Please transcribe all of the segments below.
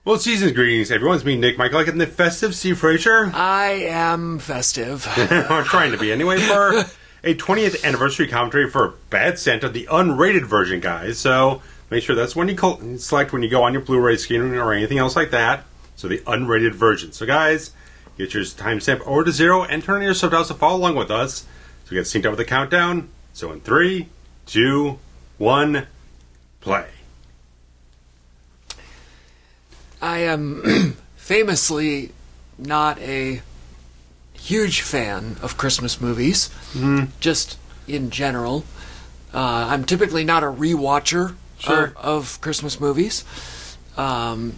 Well, season's greetings, everyone. It's me, Nick Michalak, and the festive Steve Frazier. I am festive. I'm trying to be anyway, for a 20th anniversary commentary for Bad Santa, the unrated version, guys. So make sure that's when you select when you go on your Blu-ray screen or anything else like that. So the unrated version. So guys, get your timestamp over to 0 and turn on your subtitles to follow along with us. So we get synced up with the countdown. So in 3, 2, 1, play. I am famously not a huge fan of Christmas movies, just in general. I'm typically not a rewatcher of Christmas movies. I'm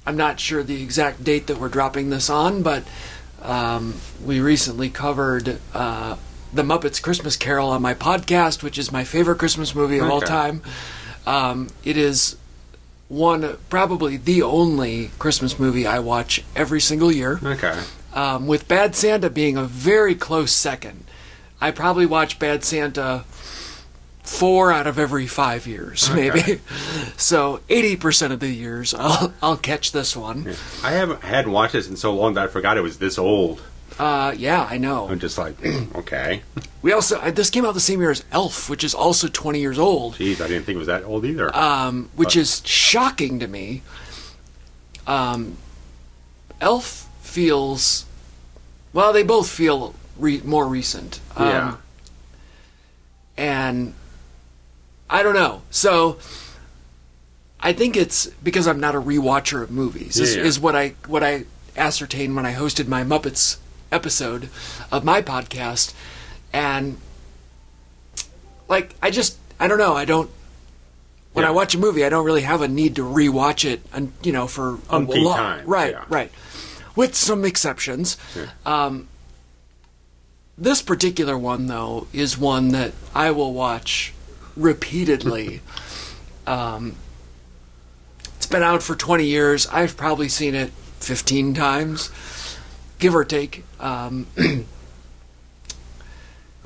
not sure the exact date that we're dropping this on, but we recently covered The Muppets Christmas Carol on my podcast, which is my favorite Christmas movie of all time. It is probably the only Christmas movie I watch every single year. Okay. With Bad Santa being a very close second. I probably watch Bad Santa 4 out of every 5 years, maybe. So 80% of the years, I'll catch this one. Yeah. I hadn't watched this in so long that I forgot it was this old. Yeah, I know. I'm just like, okay. We also this came out the same year as Elf, which is also 20 years old. Jeez, I didn't think it was that old either. Which is shocking to me. Elf feels, well, they both feel more recent. Yeah. And I don't know. So I think it's because I'm not a rewatcher of movies. Is what I ascertained when I hosted my Muppets episode of my podcast. And like I don't know, when I watch a movie I don't really have a need to rewatch it, and for a long time. Right. With some exceptions. Yeah. This particular one though is one that I will watch repeatedly. It's been out for 20 years. I've probably seen it 15 times, give or take. I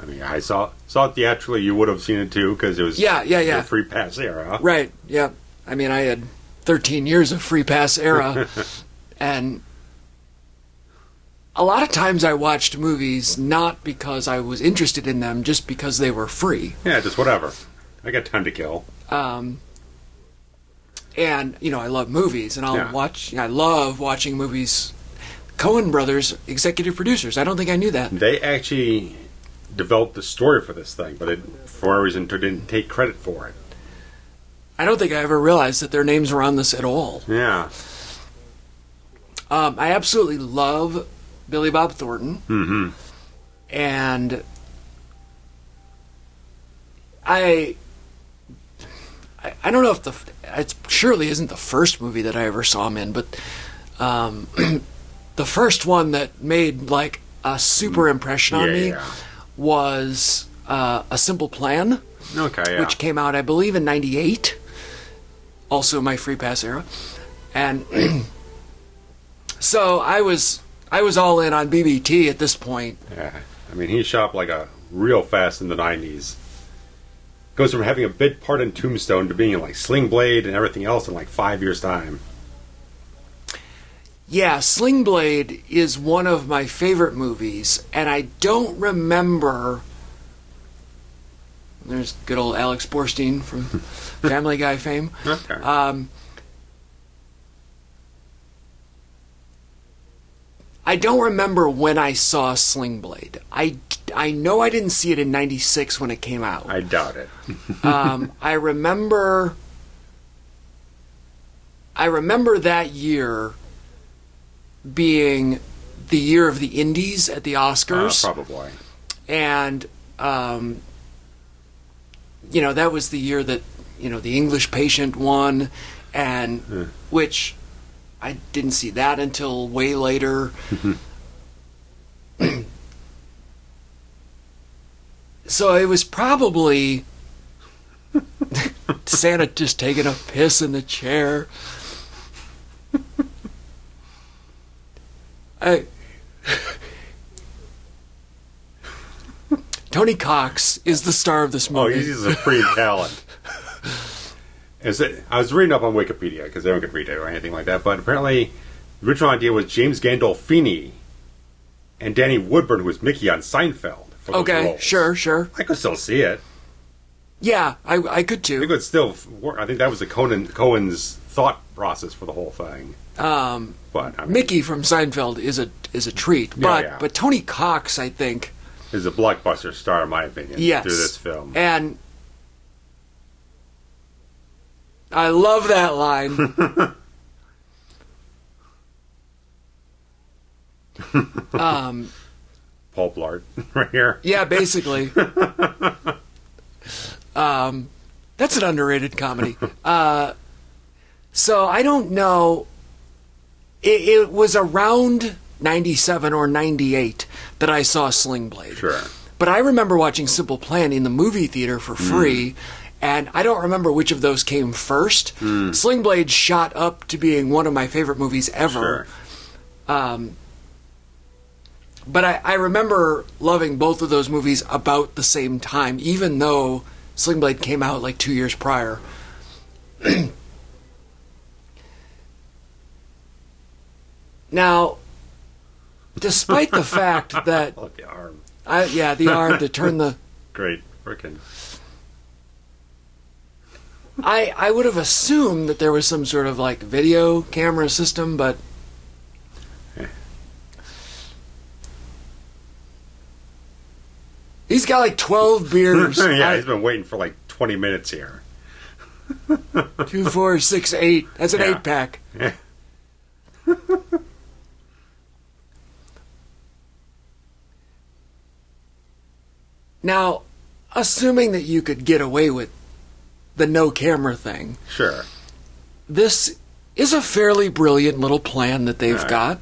mean, I saw it theatrically. You would have seen it too, because it was the free pass era. Right, yeah. I mean, I had 13 years of free pass era, and a lot of times I watched movies not because I was interested in them, just because they were free. Yeah, just whatever. I got time to kill. And, I love movies, and I love watching movies. Coen Brothers, executive producers. I don't think I knew that. They actually developed the story for this thing, but for whatever reason, didn't take credit for it. I don't think I ever realized that their names were on this at all. Yeah. I absolutely love Billy Bob Thornton. Mm-hmm. And I don't know if it surely isn't the first movie that I ever saw him in, but the first one that made like a super impression on me was A Simple Plan, which came out, I believe, in '98. Also my free pass era, and so I was all in on BBT at this point. Yeah, I mean, he shot up like a real fast in the '90s. Goes from having a bit part in Tombstone to being in like Sling Blade and everything else in like 5 years' time. Yeah, Sling Blade is one of my favorite movies, and I don't remember. There's good old Alex Borstein from Family Guy fame. Okay. I don't remember when I saw Sling Blade. I know I didn't see it in '96 when it came out. I doubt it. I remember that year being the year of the indies at the Oscars. Probably. And, that was the year that, The English Patient won, and which I didn't see that until way later. So it was probably Santa just taking a piss in the chair. Tony Cox is the star of this movie. Oh, he's a supreme talent. I was reading up on Wikipedia because they don't get read it or anything like that, but apparently the original idea was James Gandolfini and Danny Woodburn, who was Mickey on Seinfeld. For those roles. Sure. I could still see it. Yeah, I could too. I think it would still work. I think that was the Cohen's thought process for the whole thing. But I mean, Mickey from Seinfeld is a treat, but Tony Cox, I think, is a blockbuster star in my opinion. Yes, through this film, and I love that line. Paul Blart, right here. Yeah, basically. That's an underrated comedy. So I don't know. It was around 97 or 98 that I saw Sling Blade. Sure. But I remember watching Simple Plan in the movie theater for free, and I don't remember which of those came first. Sling Blade shot up to being one of my favorite movies ever. Sure. But I remember loving both of those movies about the same time, even though Sling Blade came out like 2 years prior. Now, despite the fact that... I like the arm. The arm to turn the... Great. Frickin'. I would have assumed that there was some sort of like video camera system, but... He's got like 12 beers. Yeah, he's been waiting for like 20 minutes here. 2, 4, 6, 8. That's an 8-pack. Yeah. Now, assuming that you could get away with the no camera thing. Sure. This is a fairly brilliant little plan that they've got.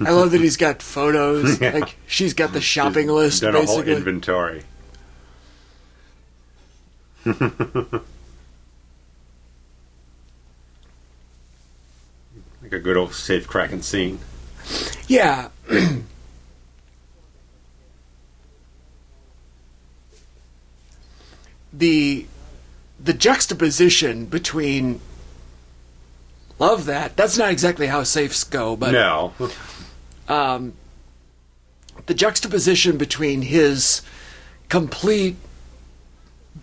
I love that he's got photos. Yeah. Like she's got the shopping list, done basically. A whole inventory. Like a good old safe cracking scene. Yeah. The juxtaposition between... Love that. That's not exactly how safes go, but... No. The juxtaposition between his complete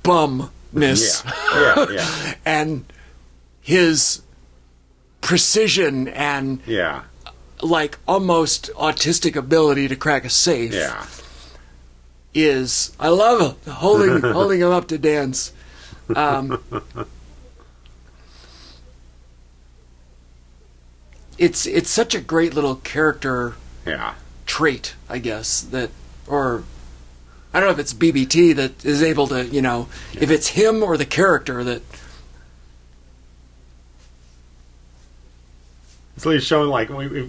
bumness and his precision and like almost autistic ability to crack a safe is... I love it. Holding him up to dance. It's such a great little character trait, I guess, that, or I don't know if it's BBT that is able to, if it's him or the character that... It's really showing like a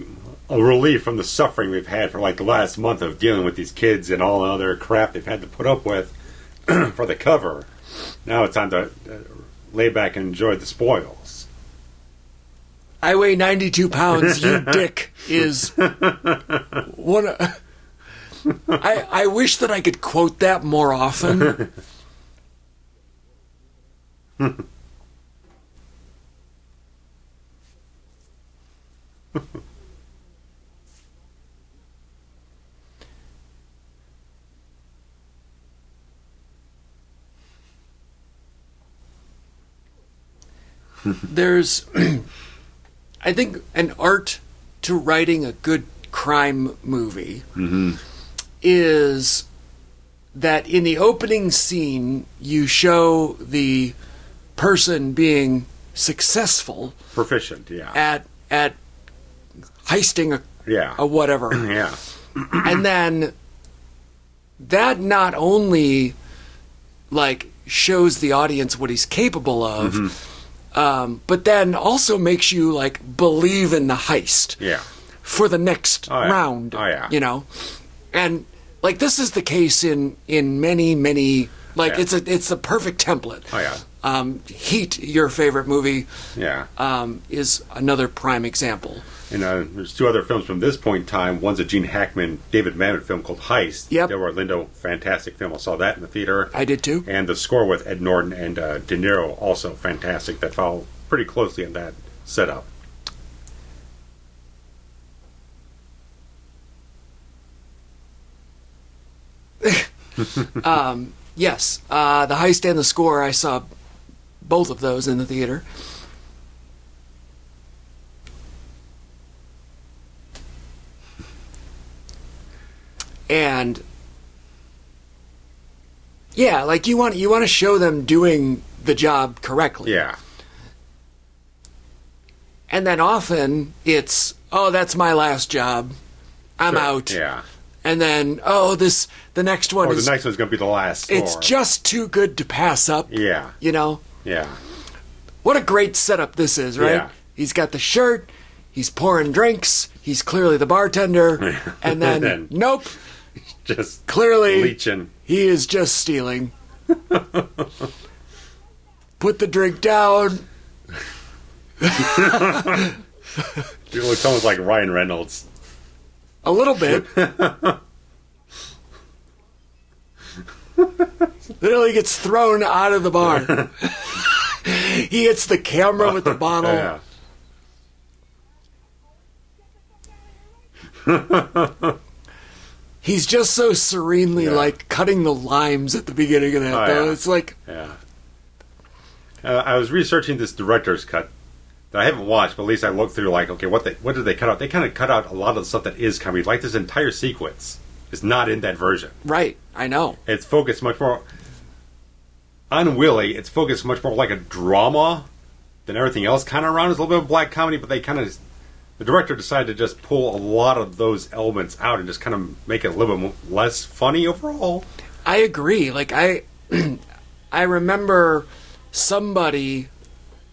relief from the suffering we've had for like the last month of dealing with these kids and all the other crap they've had to put up with for the cover. Now it's time to lay back and enjoy the spoils. I weigh 92 pounds, you dick, is one of... I wish that I could quote that more often. There's, I think, an art to writing a good crime movie is that in the opening scene you show the person being successful, proficient, at heisting a whatever, and then that not only like shows the audience what he's capable of. But then also makes you like believe in the heist for the next round. And like this is the case in many like it's the perfect template. Heat, your favorite movie, is another prime example. And there's two other films from this point in time. One's a Gene Hackman, David Mamet film called Heist. Yep. Delroy Lindo, fantastic film. I saw that in the theater. I did too. And the score with Ed Norton and De Niro, also fantastic. That followed pretty closely in that setup. Yes, the Heist and the Score, I saw both of those in the theater. And yeah, like you want to show them doing the job correctly. Yeah. And then often it's, oh, that's my last job. I'm Sure. out. Yeah. And then, the next one is... the next one's going to be the last score. It's just too good to pass up. Yeah. You know? Yeah. What a great setup this is, right? Yeah. He's got the shirt, he's pouring drinks, he's clearly the bartender, and then, nope, Just clearly leeching. he is just stealing. Put the drink down. It looks almost like Ryan Reynolds. A little bit. Literally gets thrown out of the bar. He hits the camera with the bottle. Yeah. He's just so serenely like cutting the limes at the beginning of that, though. Yeah. It's like... Yeah. I was researching this director's cut that I haven't watched, but at least I looked through, like, okay, what did they cut out? They kind of cut out a lot of the stuff that is coming. Like, this entire sequence is not in that version. Right, I know. It's focused much more on Willie. It's focused much more like a drama than everything else kind of around. It's a little bit of black comedy, but the director decided to just pull a lot of those elements out and just kind of make it a little bit less funny overall. I agree. Like, I remember somebody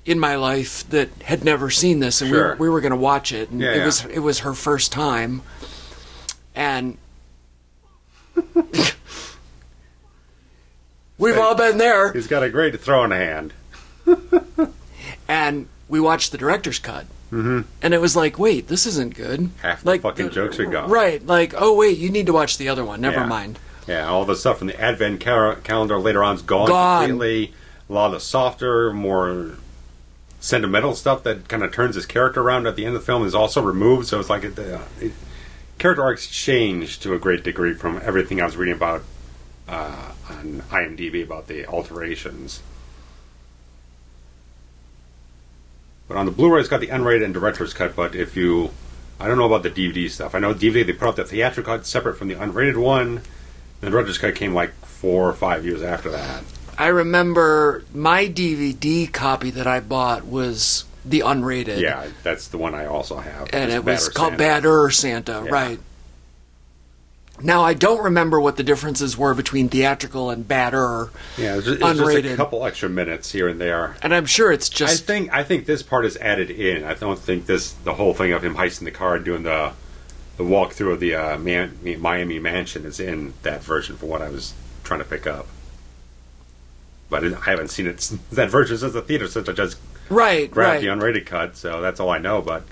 in my life that had never seen this, and Sure. we were going to watch it, and Yeah, it was her first time, and we've all been there. He's got a great throw in hand. And we watched the director's cut. Mm-hmm. And it was like, wait, this isn't good. Half like, the fucking jokes are gone. Right, like, oh wait, you need to watch the other one. Never Yeah. mind. Yeah, all the stuff from the Advent calendar later on is gone completely. A lot of the softer, more sentimental stuff that kind of turns his character around at the end of the film is also removed. So it's like character arcs changed to a great degree from everything I was reading about on IMDb about the alterations. But on the Blu-ray, it's got the unrated and director's cut. But I don't know about the DVD stuff. I know DVD, they put out the theatrical cut separate from the unrated one. The director's cut came like 4 or 5 years after that. I remember my DVD copy that I bought was the unrated. Yeah, that's the one I also have. And It's it was Bad or called Santa. Badder Santa, Yeah. right. Now, I don't remember what the differences were between theatrical and Badder Yeah, it's just unrated. a couple extra minutes here and there. And I'm sure it's just... I think this part is added in. I don't think the whole thing of him heisting the car and doing the walk through of the Miami mansion is in that version for what I was trying to pick up. But I haven't seen that version since the theater, since I just grabbed the unrated cut, so that's all I know. But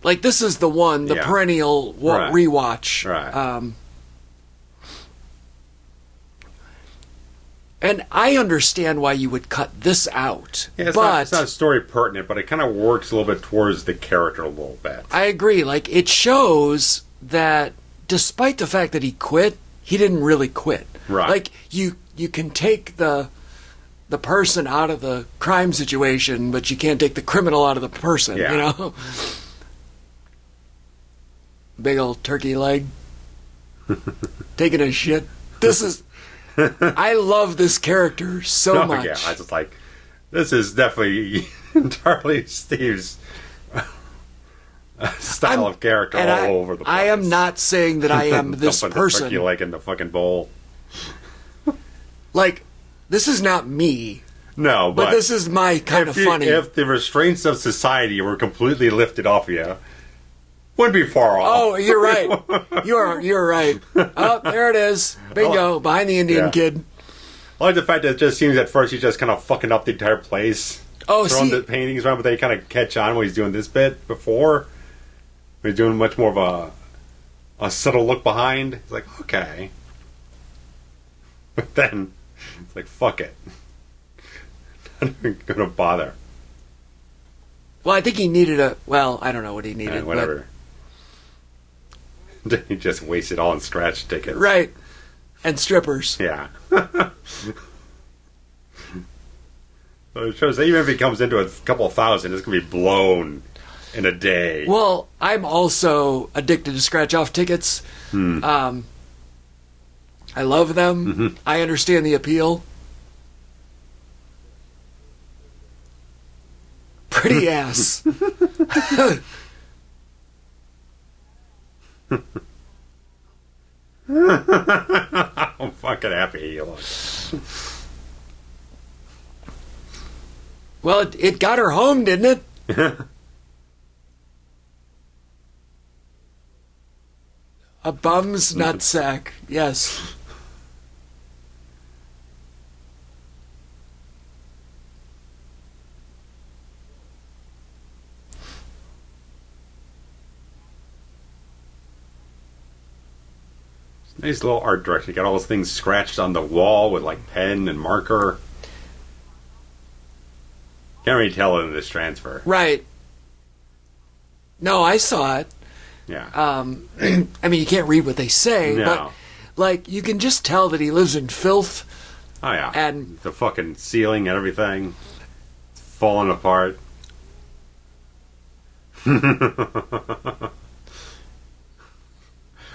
like, this is the one, the perennial rewatch. Right. And I understand why you would cut this out. Yeah, it's but not story pertinent, but it kind of works a little bit towards the character a little bit. I agree. Like, it shows that despite the fact that he quit, he didn't really quit. Right. Like, you can take the person out of the crime situation, but you can't take the criminal out of the person, Yeah. you know? Big old turkey leg. Taking a shit. This is... I love this character so much. Yeah, I just like... This is definitely entirely Steve's style of character all over the place. I am not saying that I am this Dumping person. the turkey leg in the fucking bowl. Like, this is not me. No, But this is my kind of funny. If the restraints of society were completely lifted off you, wouldn't be far off. Oh, you're right. You're right. Oh, there it is. Bingo. Behind the Indian kid. I like the fact that it just seems at first he's just kind of fucking up the entire place. Oh, throwing see. the paintings around, but they kind of catch on when he's doing this bit before. He's doing much more of a subtle look behind. He's like, okay. But then, it's like, fuck it. I'm not going to bother. Well, I think he needed I don't know what he needed. Whatever. He just wasted all on scratch tickets. Right. And strippers. Yeah. So it shows that even if he comes into a couple thousand, it's going to be blown in a day. Well, I'm also addicted to scratch-off tickets. I love them. Mm-hmm. I understand the appeal. Pretty ass. I'm fucking happy he looks. Well, it got her home, didn't it? A bum's nutsack. Yes. Nice little art direction. You got all those things scratched on the wall with like pen and marker. Can't really tell in this transfer. Right. No, I saw it. Yeah. I mean, you can't read what they say, No. but like you can just tell that he lives in filth. Oh yeah. And the fucking ceiling and everything falling apart.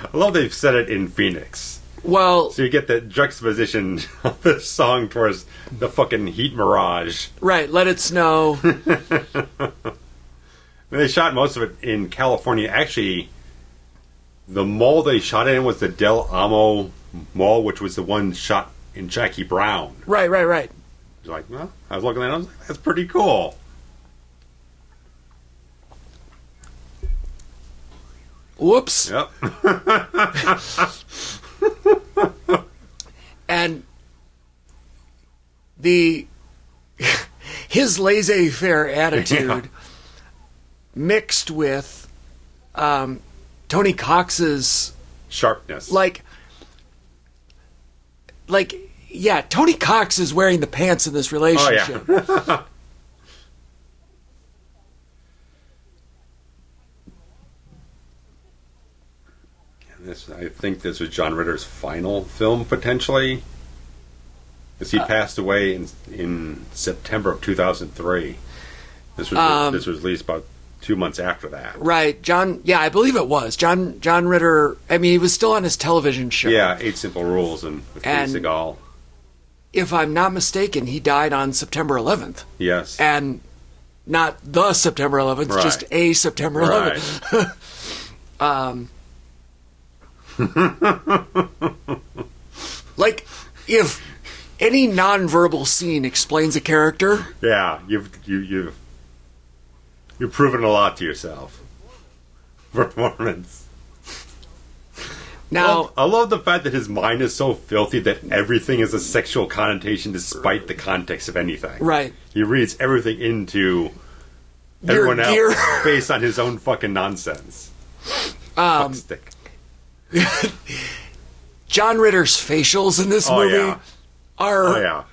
I love they've said it in Phoenix. well, So you get the juxtaposition of this song towards the fucking heat mirage. right, let it snow. They shot most of it in California. Actually, the mall they shot it in was the Del Amo Mall, which was the one shot in Jackie Brown. Right. It's like, well, I was looking at it, I was like, that's pretty cool. Whoops. Yep. And his laissez-faire attitude Yeah. mixed with Tony Cox's Sharpness. like yeah, Tony Cox is wearing the pants in this relationship. Oh, yeah. I think this was John Ritter's final film, potentially. Because he passed away in September of 2003. This was released about 2 months after that. Right, John. Yeah, I believe it was John Ritter. I mean, he was still on his television show. Yeah, 8 Simple Rules and with Kate Seagal. If I'm not mistaken, he died on September 11th, Yes. and not the September 11th, Right. just a September 11th. Like, if any nonverbal scene explains a character, Yeah, you've proven a lot to yourself. Performance. now I love the fact that his mind is so filthy that everything is a sexual connotation despite the context of anything. right, He reads everything into everyone gear. else based on his own fucking nonsense. Fuckstick. John Ritter's facials in this Oh, movie yeah. are Oh, yeah.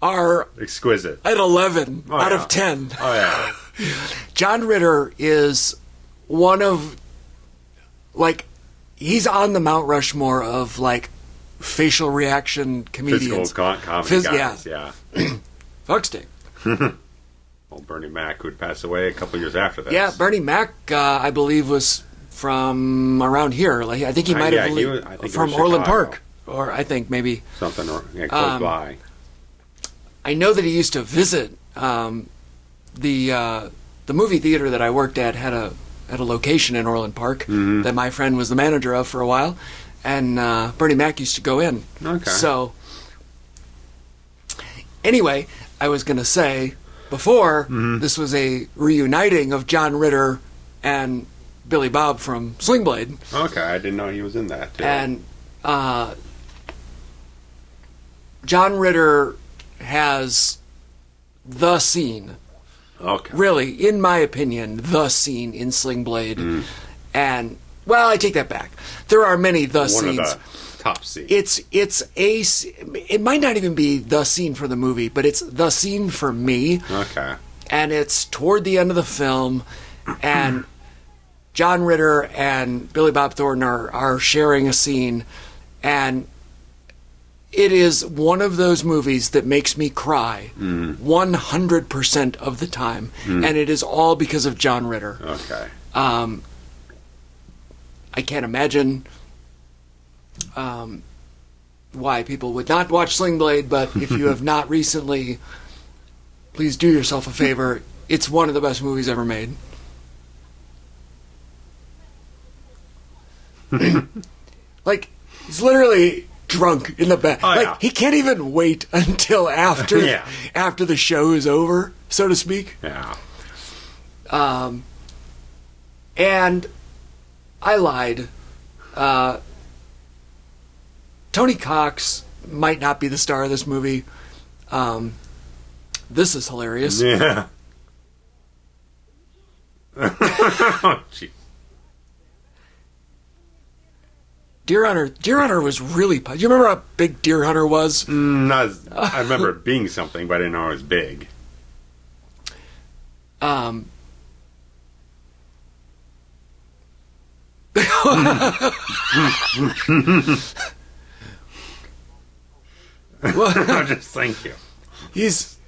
are Exquisite. at 11 Oh, out yeah. of 10. Oh, yeah. John Ritter is one of, like, he's on the Mount Rushmore of, like, facial reaction comedians. Physical comedy guys, yeah. yeah. Fuckstick. Old Bernie Mac, who'd passed away a couple years after this. Yeah, Bernie Mac, I believe, was from around here. Like, I think he might yeah, have he was- I think he from was Orland Chicago. Park. Or I think maybe. Something close by. I know that he used to visit the movie theater that I worked at had a location in Orland Park that my friend was the manager of for a while, and Bernie Mac used to go in. Okay. So anyway, I was going to say before this was a reuniting of John Ritter and Billy Bob from Sling Blade, Okay, I didn't know he was in that, too. and John Ritter has the scene. Okay. Really, in my opinion, the scene in Sling Blade. And, well, I take that back. There are many the One scenes. of the top scenes. It might not even be the scene for the movie, but it's the scene for me. Okay. And it's toward the end of the film, and John Ritter and Billy Bob Thornton are sharing a scene, and it is one of those movies that makes me cry 100% of the time, and it is all because of John Ritter. Okay. I can't imagine why people would not watch Sling Blade, but if you have not recently, please do yourself a favor. It's one of the best movies ever made. Like, he's literally drunk in the back. Oh, like, yeah. he can't even wait until after Yeah. after the show is over, so to speak. Yeah. And I lied. Tony Cox might not be the star of this movie. This is hilarious. Yeah. Jeez. Deer Hunter was really... Do you remember how big Deer Hunter was? I remember it being something, but I didn't know it was big. Well, Just thank you. he's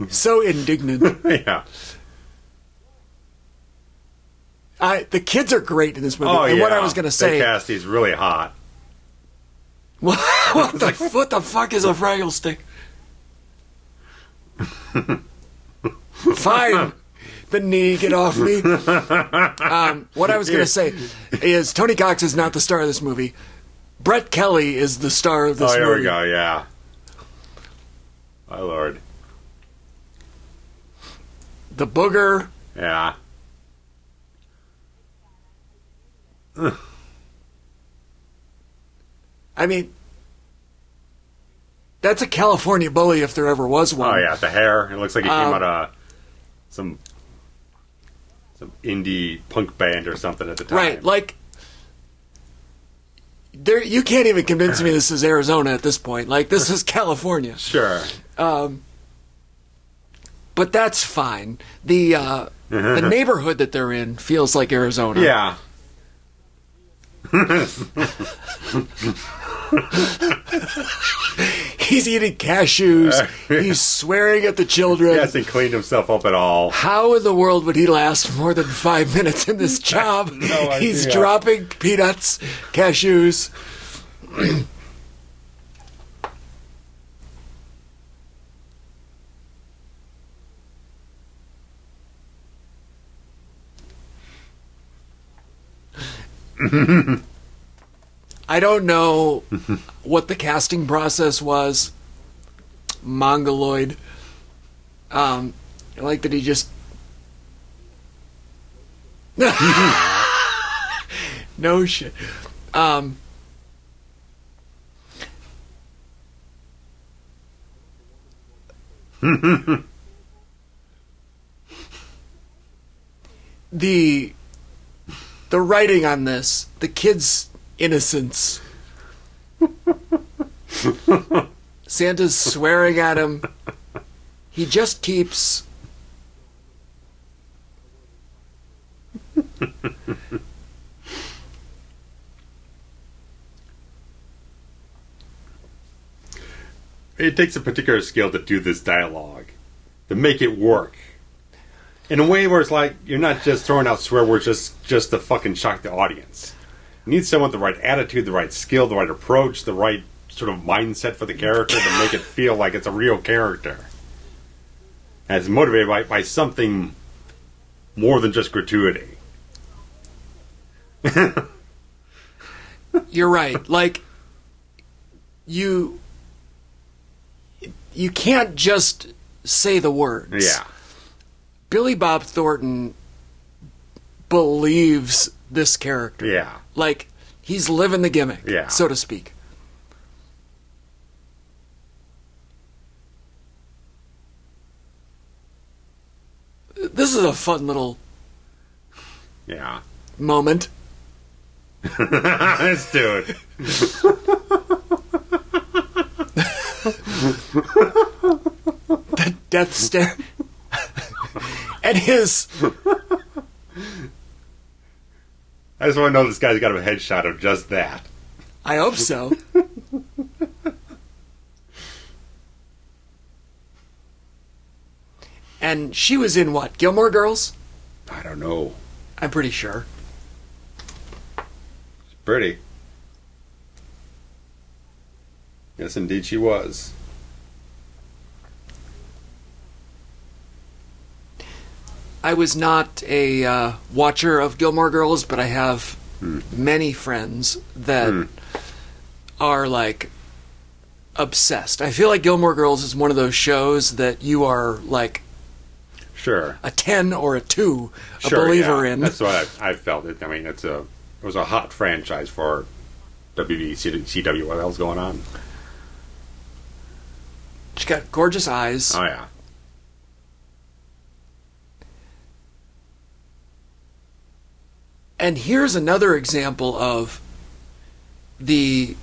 so indignant. Yeah. The kids are great in this movie. Oh, and yeah. what I was going to say... They cast he's really hot. what the fuck is a Fraggle stick? Fine. The knee, get off me. What I was going to say is Tony Cox is not the star of this movie. Brett Kelly is the star of this Oh, here movie. we go, yeah. My lord. The booger. Yeah. I mean, that's a California bully if there ever was one. Oh, yeah, the hair. It looks like he came out of some indie punk band or something at the time. Right, like... you can't even convince me this is Arizona at this point. Like, this is California. Sure. But that's fine. The neighborhood that they're in feels like Arizona. Yeah. He's eating cashews. He's swearing at the children. He hasn't cleaned himself up at all. How in the world would he last more than 5 minutes in this job? No He's idea. dropping peanuts, cashews. I don't know what the casting process was. Mongoloid. I like that he just... No shit. The writing on this, the kid's innocence. Santa's swearing at him. He just keeps... It takes a particular skill to do this dialogue, to make it work. In a way where it's like, you're not just throwing out swear words just to fucking shock the audience. You need someone with the right attitude, the right skill, the right approach, the right sort of mindset for the character to make it feel like it's a real character. And it's motivated by something more than just gratuity. You're right. Like, you can't just say the words. Yeah. Billy Bob Thornton believes this character. Yeah. Like, he's living the gimmick, Yeah. so to speak. This is a fun little... Yeah. moment. This dude. The death stare. And his... I just want to know this guy's got a headshot of just that. I hope so. And she was in what? Gilmore Girls? I don't know. I'm pretty sure. She's pretty. Yes, indeed she was. I was not a watcher of Gilmore Girls, but I have many friends that are, like, obsessed. I feel like Gilmore Girls is one of those shows that you are, like, Sure. a 10 or a 2 a believer in. That's what I felt. I mean, it was a hot franchise for WCW. What the hell's going on? She's got gorgeous eyes. Oh, yeah. And here's another example of the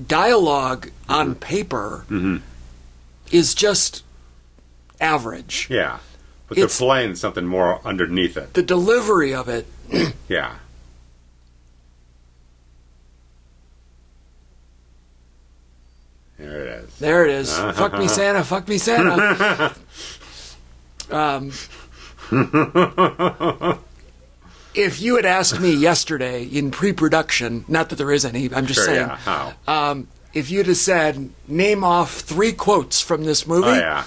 dialogue on paper is just average. Yeah. But It's- they're playing something more underneath it. The delivery of it. Yeah. There it is. There it is. Fuck me, Santa. Fuck me, Santa. If you had asked me yesterday in pre-production, not that there is any, I'm just Sure, saying. yeah. How? If you'd have said, name off 3 quotes from this movie, Oh, yeah.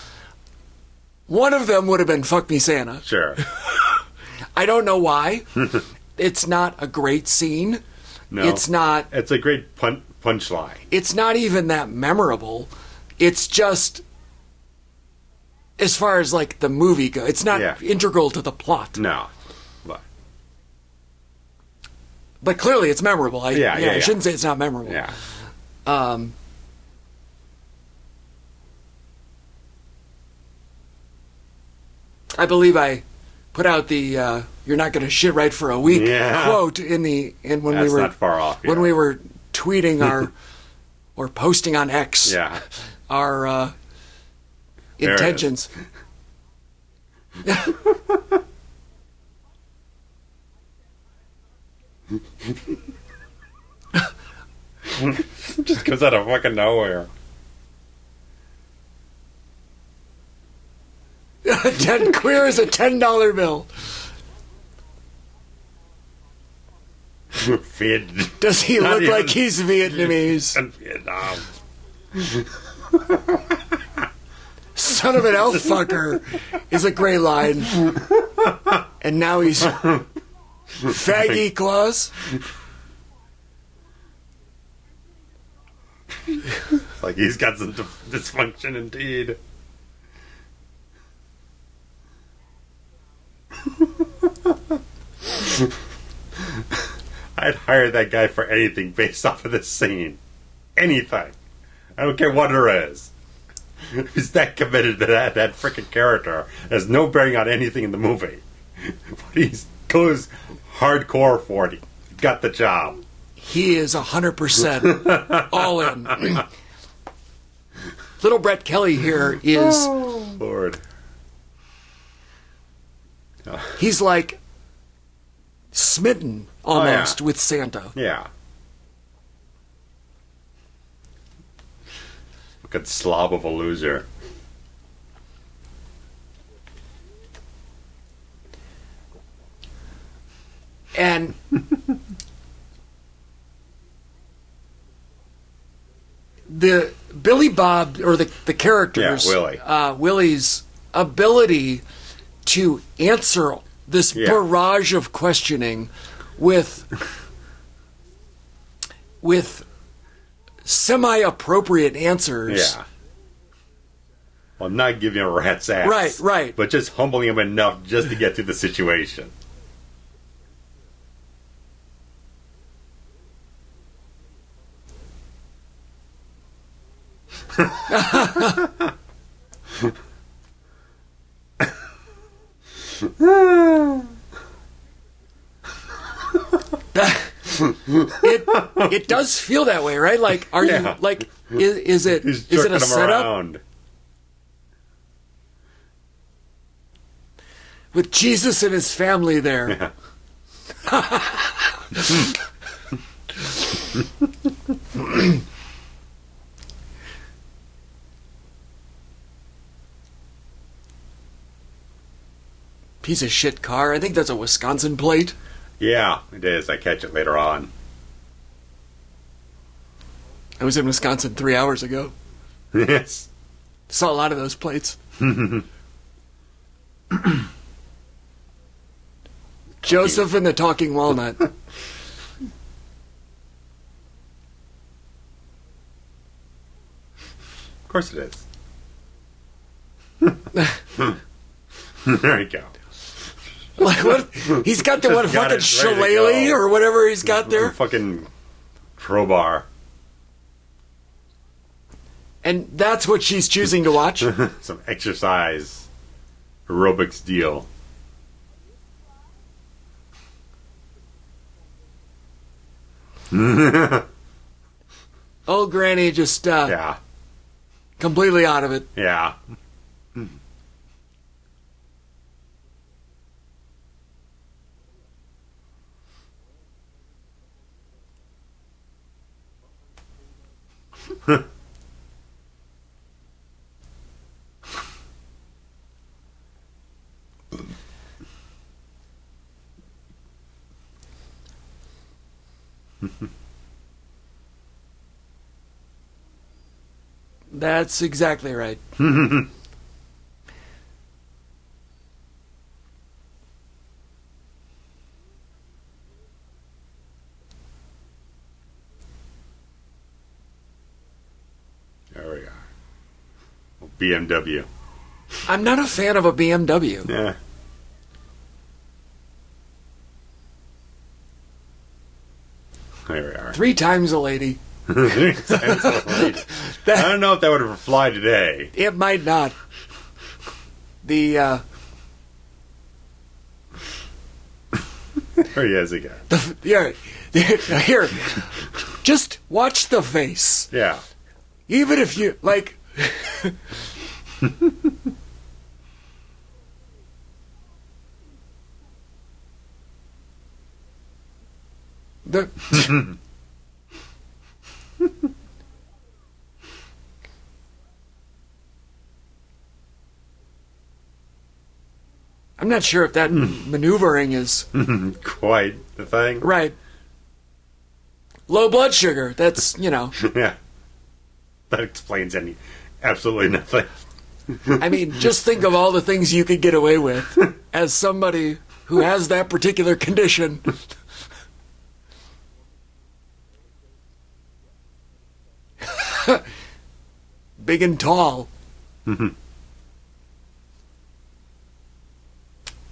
one of them would have been "Fuck me, Santa." Sure. I don't know why. It's not a great scene. No. It's not. It's a great punchline. It's not even that memorable. It's just, as far as like the movie goes, it's not Yeah. integral to the plot. No. But clearly, it's memorable. I shouldn't say it's not memorable. Yeah. I believe I put out the "You're not going to shit right for a week" quote when That's we were not far off. when we were tweeting our or posting on X our intentions. Just comes out of fucking nowhere. 10 queer as a $10 bill. Does he look like he's Vietnamese? Vietnam. Son of an elf fucker is a great line. And now he's faggy claws. Like he's got some dysfunction indeed. I'd hire that guy for anything based off of this scene. Anything. I don't care what it is. He's that committed to that freaking character. Has no bearing on anything in the movie. But he goes hardcore for it. He got the job. He is 100% all in. Little Brett Kelly here is... Lord. He's like smitten almost with Santa. Yeah. Fucking slob of a loser. And the Billy Bob, or the characters, Willie. Willie's ability to answer this barrage of questioning with semi-appropriate answers. Yeah. Well, not giving him a rat's ass. Right. But just humbling him enough just to get through the situation. it does feel that way, right? Like, are you like? Is it a setup? Around. With Jesus and his family there. Yeah. Piece of shit car. I think that's a Wisconsin plate. Yeah, it is. I catch it later on. I was in Wisconsin 3 hours ago. Yes. Saw a lot of those plates. Joseph and the Talking Walnut. Of course it is. There you go. Like what? He's got the what fucking shillelagh or whatever he's got there. Fucking crowbar. And that's what she's choosing to watch. Some exercise, aerobics deal. Old Granny just Yeah. completely out of it. Yeah. That's exactly right. There we are. BMW. I'm not a fan of a BMW. Yeah. There we are. 3 times a lady. I don't know if that would have fly today. It might not. The There he is again. Here, just watch the face. Yeah. Even if you like. the I'm not sure if that maneuvering is Quite the thing. right. Low blood sugar. That's, Yeah. That explains absolutely nothing. I mean, just think of all the things you could get away with as somebody who has that particular condition. Big and tall.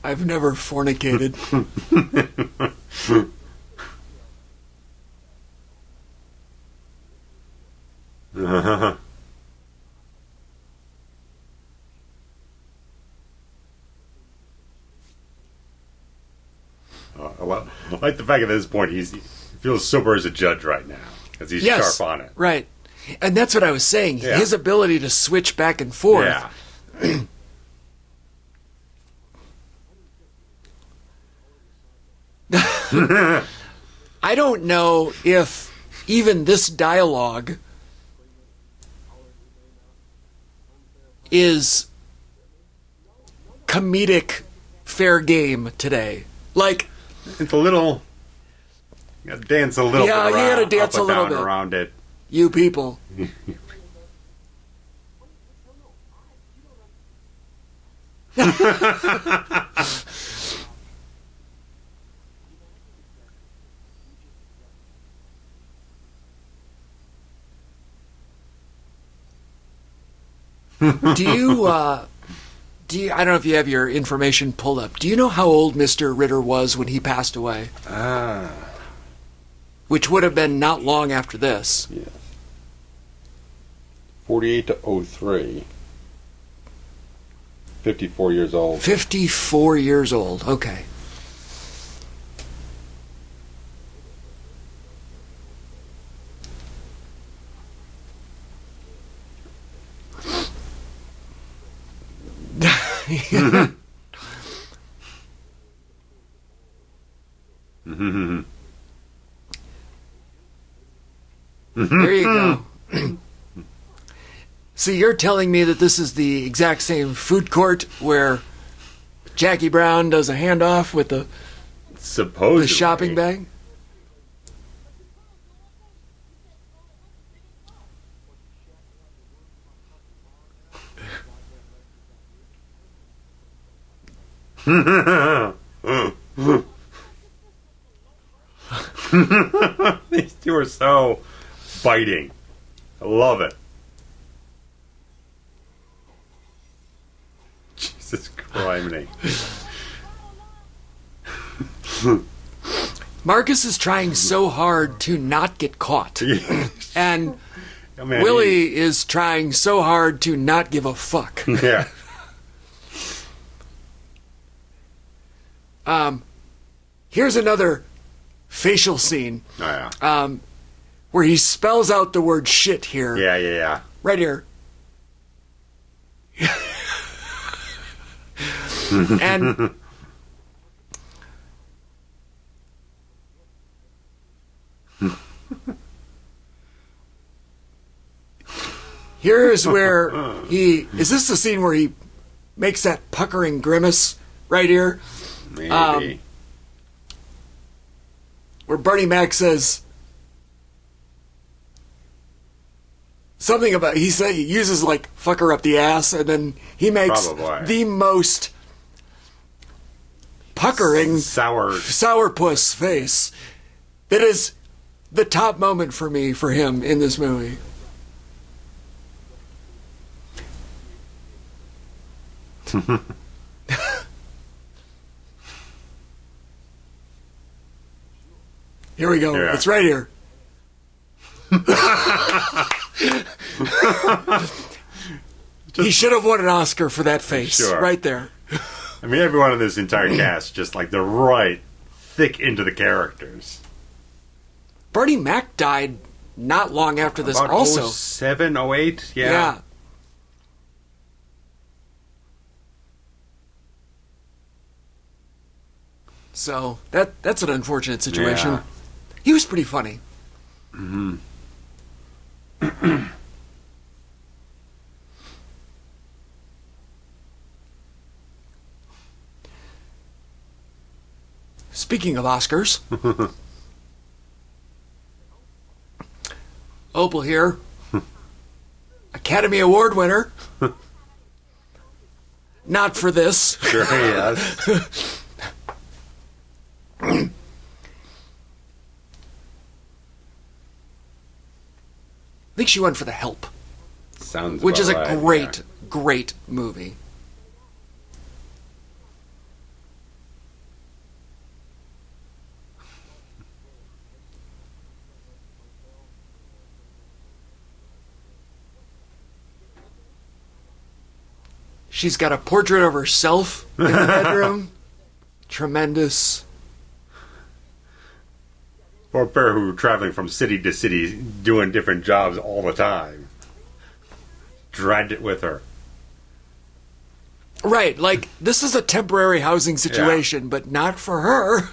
I've never fornicated. I like the fact at this point he feels sober as a judge right now because he's Yes, sharp on it. right. And that's what I was saying. Yeah. His ability to switch back and forth. Yeah. I don't know if even this dialogue is comedic fair game today. Like, It's a little. You gotta dance a little Yeah, bit you around, gotta dance up and a little down bit. around it. you people. Do you, I don't know if you have your information pulled up. Do you know how old Mr. Ritter was when he passed away? Which would have been not long after this. Yeah. 48 to 03. 54 years old. 54 years old. Okay. There you go. So you're telling me that this is the exact same food court where Jackie Brown does a handoff with the shopping bag? These two are so biting. I love it. Jesus Christ. Marcus is trying so hard to not get caught. And I mean, Willie is trying so hard to not give a fuck. Yeah. Here's another facial scene. Oh, yeah. Where he spells out the word shit here. Yeah. Right here. And here's where is this the scene where he makes that puckering grimace right here? Maybe. Where Bernie Mac says something about, he uses like fucker up the ass, and then he makes the most puckering sourpuss face. That is the top moment for me, for him in this movie. Here we go. Yeah. It's right here. He should have won an Oscar for that face. Sure. Right there. I mean, everyone in this entire cast just like the right thick into the characters. Bernie Mac died not long after this. About also 07, 08? Yeah. So that's an unfortunate situation. Yeah. He was pretty funny. Mm-hmm. Speaking of Oscars, Opal here, Academy Award winner. Not for this. Sure, yes. I think she went for The Help. Sounds which is a right, great movie. She's got a portrait of herself in the bedroom. Tremendous. Or a pair who are traveling from city to city, doing different jobs all the time. Dragged it with her. Right, like, this is a temporary housing situation, but not for her.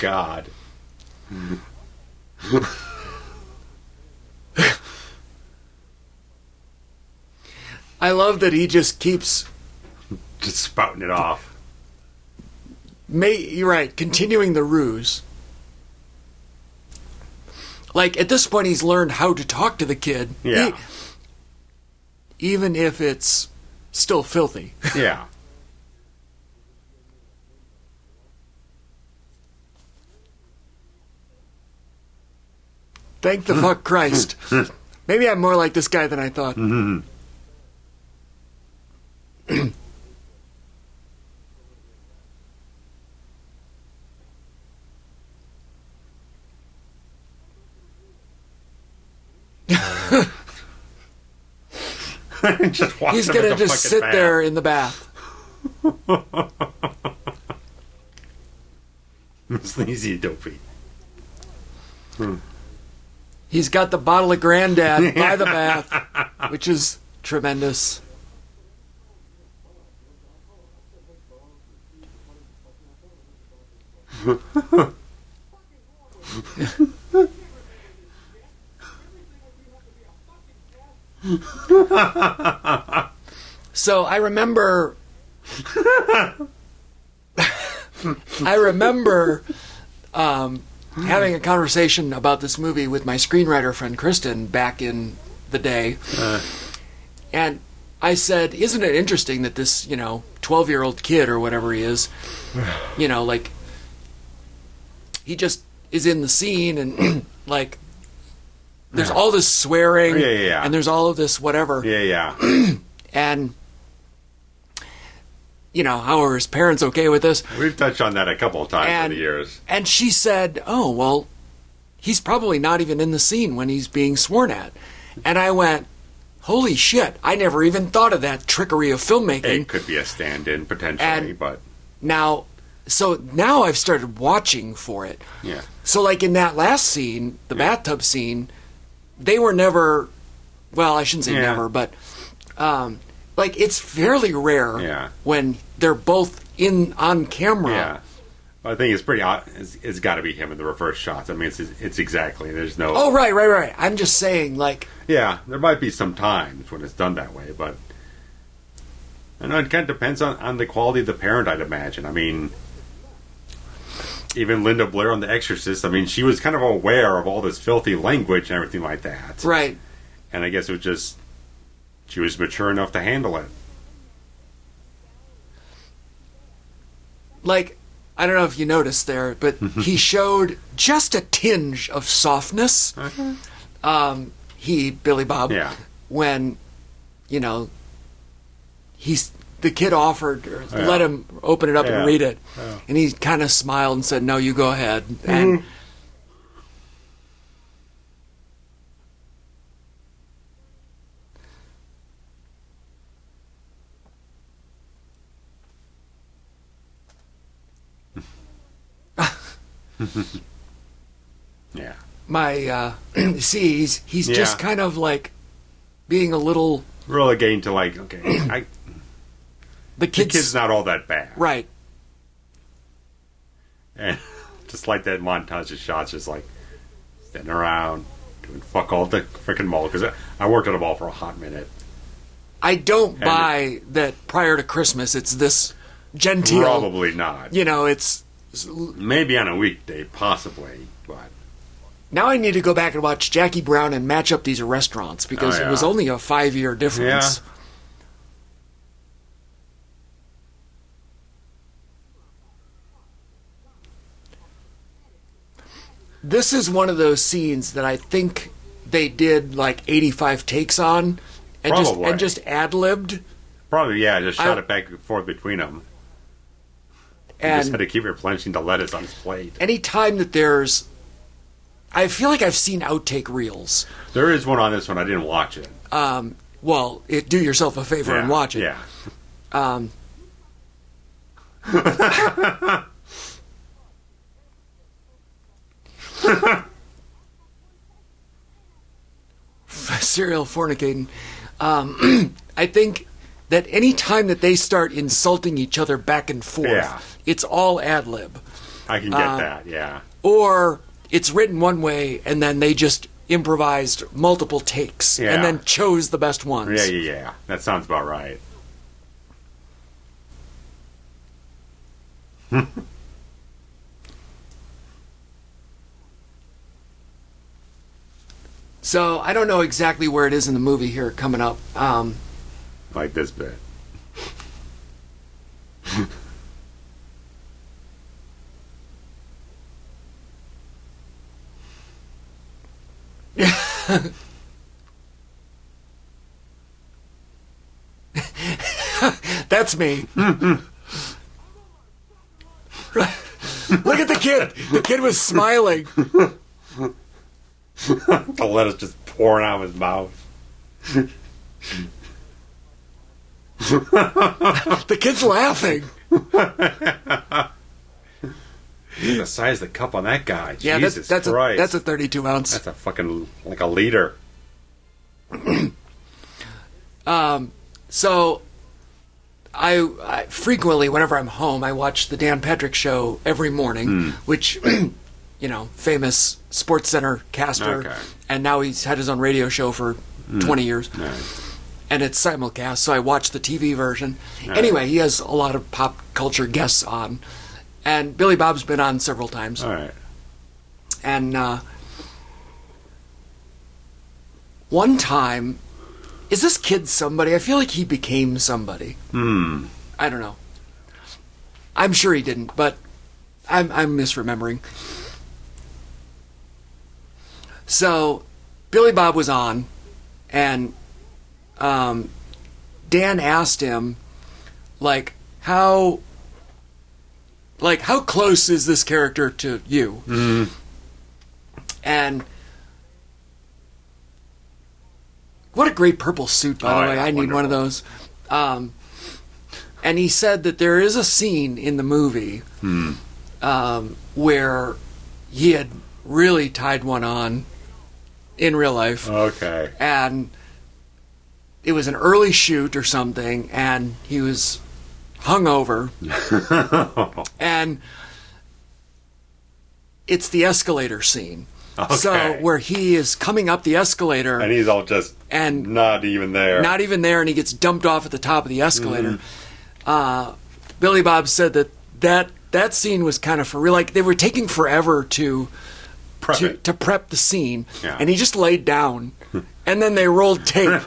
God. I love that he just keeps just spouting it off. You're right, continuing the ruse. Like, at this point, he's learned how to talk to the kid. Yeah. Even if it's still filthy. Yeah. Thank the fuck Christ. Maybe I'm more like this guy than I thought. Mm-hmm. He's gonna just sit there in the bath. Sleazy dopey. He's got the bottle of Granddad by the bath, which is tremendous. So I remember having a conversation about this movie with my screenwriter friend Kristen back in the day. And I said, isn't it interesting that this, 12-year-old kid or whatever he is, like, he just is in the scene and, like, there's all this swearing and there's all of this whatever. And, how are his parents okay with this? We've touched on that a couple of times over the years. And she said, oh, well, he's probably not even in the scene when he's being sworn at. And I went, holy shit, I never even thought of that trickery of filmmaking. It could be a stand-in, potentially, but... Now I've started watching for it. Yeah. So, like, in that last scene, the bathtub scene, they were never... Well, I shouldn't say never, but... like, it's fairly rare when they're both on camera. Yeah. I think it's pretty odd. It's got to be him in the reverse shots. I mean, it's exactly. There's no... Oh, right. I'm just saying, like... Yeah, there might be some times when it's done that way, but... I know it kind of depends on the quality of the parent, I'd imagine. I mean... Even Linda Blair on The Exorcist, I mean, she was kind of aware of all this filthy language and everything like that. Right. And I guess it was just... She was mature enough to handle it. Like, I don't know if you noticed there, but he showed just a tinge of softness. Billy Bob, when, the kid offered, or let him open it up and read it. Yeah. And he kind of smiled and said, no, you go ahead. And yeah. My he's just kind of like being a little relegating to like, okay, the kid's not all that bad, right? And just like that montage of shots, just like standing around doing fuck all the freaking mall, because I worked at a mall for a hot minute. I don't buy that prior to Christmas it's this genteel. Probably not. It's maybe on a weekday, possibly, but now I need to go back and watch Jackie Brown and match up these restaurants because it was only a 5-year difference. Yeah. This is one of those scenes that I think they did like 85 takes on and just ad-libbed. Probably, just shot it back and forth between them. And just had to keep replenishing the lettuce on his plate. Anytime that there's... I feel like I've seen outtake reels. There is one on this one. I didn't watch it. Well, do yourself a favor and watch it. Yeah. Serial fornicating. I think that any time that they start insulting each other back and forth, it's all ad-lib. I can get that, yeah. Or it's written one way, and then they just improvised multiple takes, and then chose the best ones. Yeah. That sounds about right. So, I don't know exactly where it is in the movie here coming up. Like this bit. That's me. Look at the kid. The kid was smiling. The lettuce just pouring out of his mouth. The kid's laughing. The size of the cup on that guy. Yeah, Jesus that's Christ. that's a 32 ounce. That's a fucking, like a liter. So, I frequently, whenever I'm home, I watch the Dan Patrick Show every morning, which, famous Sports Center caster, Okay. and now he's had his own radio show for 20 years. Nice. And it's simulcast, so I watch the TV version. Anyway, he has a lot of pop culture guests on, and Billy Bob's been on several times. All right. And one time, is this kid somebody? I feel like he became somebody. I don't know. I'm sure he didn't, but I'm misremembering. So, Billy Bob was on, and Dan asked him, how close is this character to you? And what a great purple suit, by the way. Yeah, I need wonderful. one of those. And he said that there is a scene in the movie where he had really tied one on in real life. Okay. And it was an early shoot or something, and he was hungover. And it's the escalator scene. Okay. So where he is coming up the escalator, And he's all just and not even there. not even there, and he gets dumped off at the top of the escalator. Billy Bob said that scene was kind of for real. Like, they were taking forever to prep the scene, Yeah. and he just laid down, and then they rolled tape,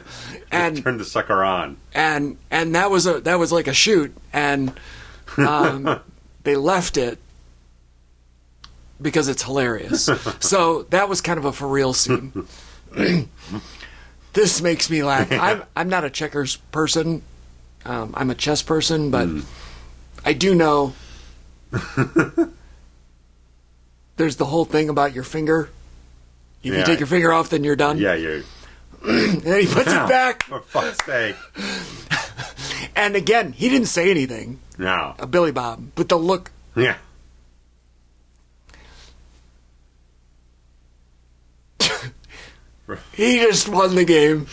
and Turn the sucker on. and that was like a shoot, and they left it because it's hilarious. So that was kind of a for real scene. This makes me laugh. I'm not a checkers person. I'm a chess person, but I do know there's the whole thing about your finger. If you take your finger off, then you're done. Yeah, you're... And then he puts it back. For fuck's sake. And again, he didn't say anything, No. Billy Bob, but the look. Yeah. He just won the game.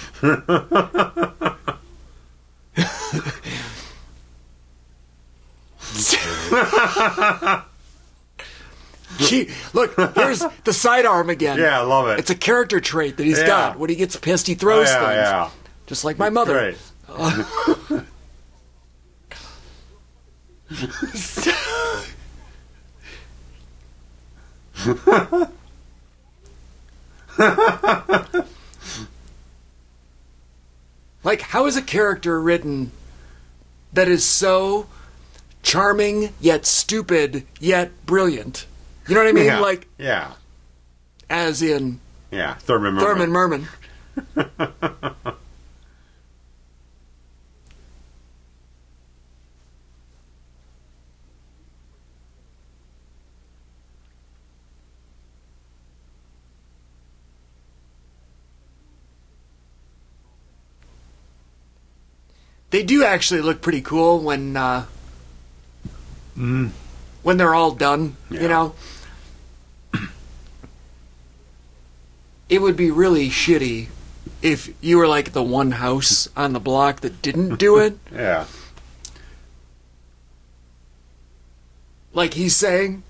Look, here's the sidearm again. Yeah, I love it. It's a character trait that he's Yeah. got. When he gets pissed, he throws things. Yeah. Just like my mother. Great. Like, how is a character written that is so charming, yet stupid, yet brilliant? You know what I mean? Yeah. Like, Yeah. as in Yeah. Thurman Merman. They do actually look pretty cool when they're all done, Yeah. you know? It would be really shitty if you were like the one house on the block that didn't do it. Yeah. Like he's saying.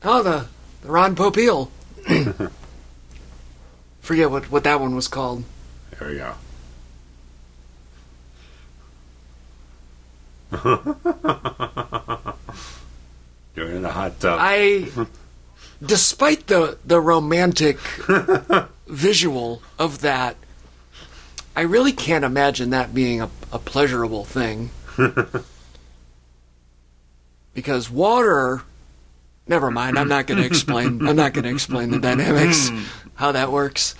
Oh, the Ron Popeil. Forget what that one was called. There we go. Doing it in the hot tub. Despite the romantic visual of that, I really can't imagine that being a pleasurable thing. Because water... Never mind, I'm not going to explain the dynamics, how that works.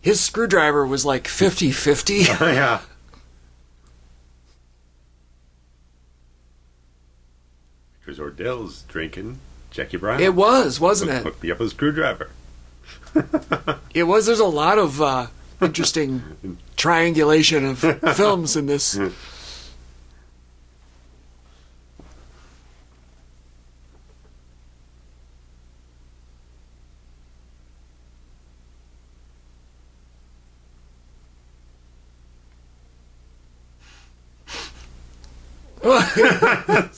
His screwdriver was like 50-50. Yeah. Fraziers or Dill's drinking Jackie Brown. It was, wasn't it? Hooked me up with a screwdriver. It was. There's a lot of interesting triangulation of films in this.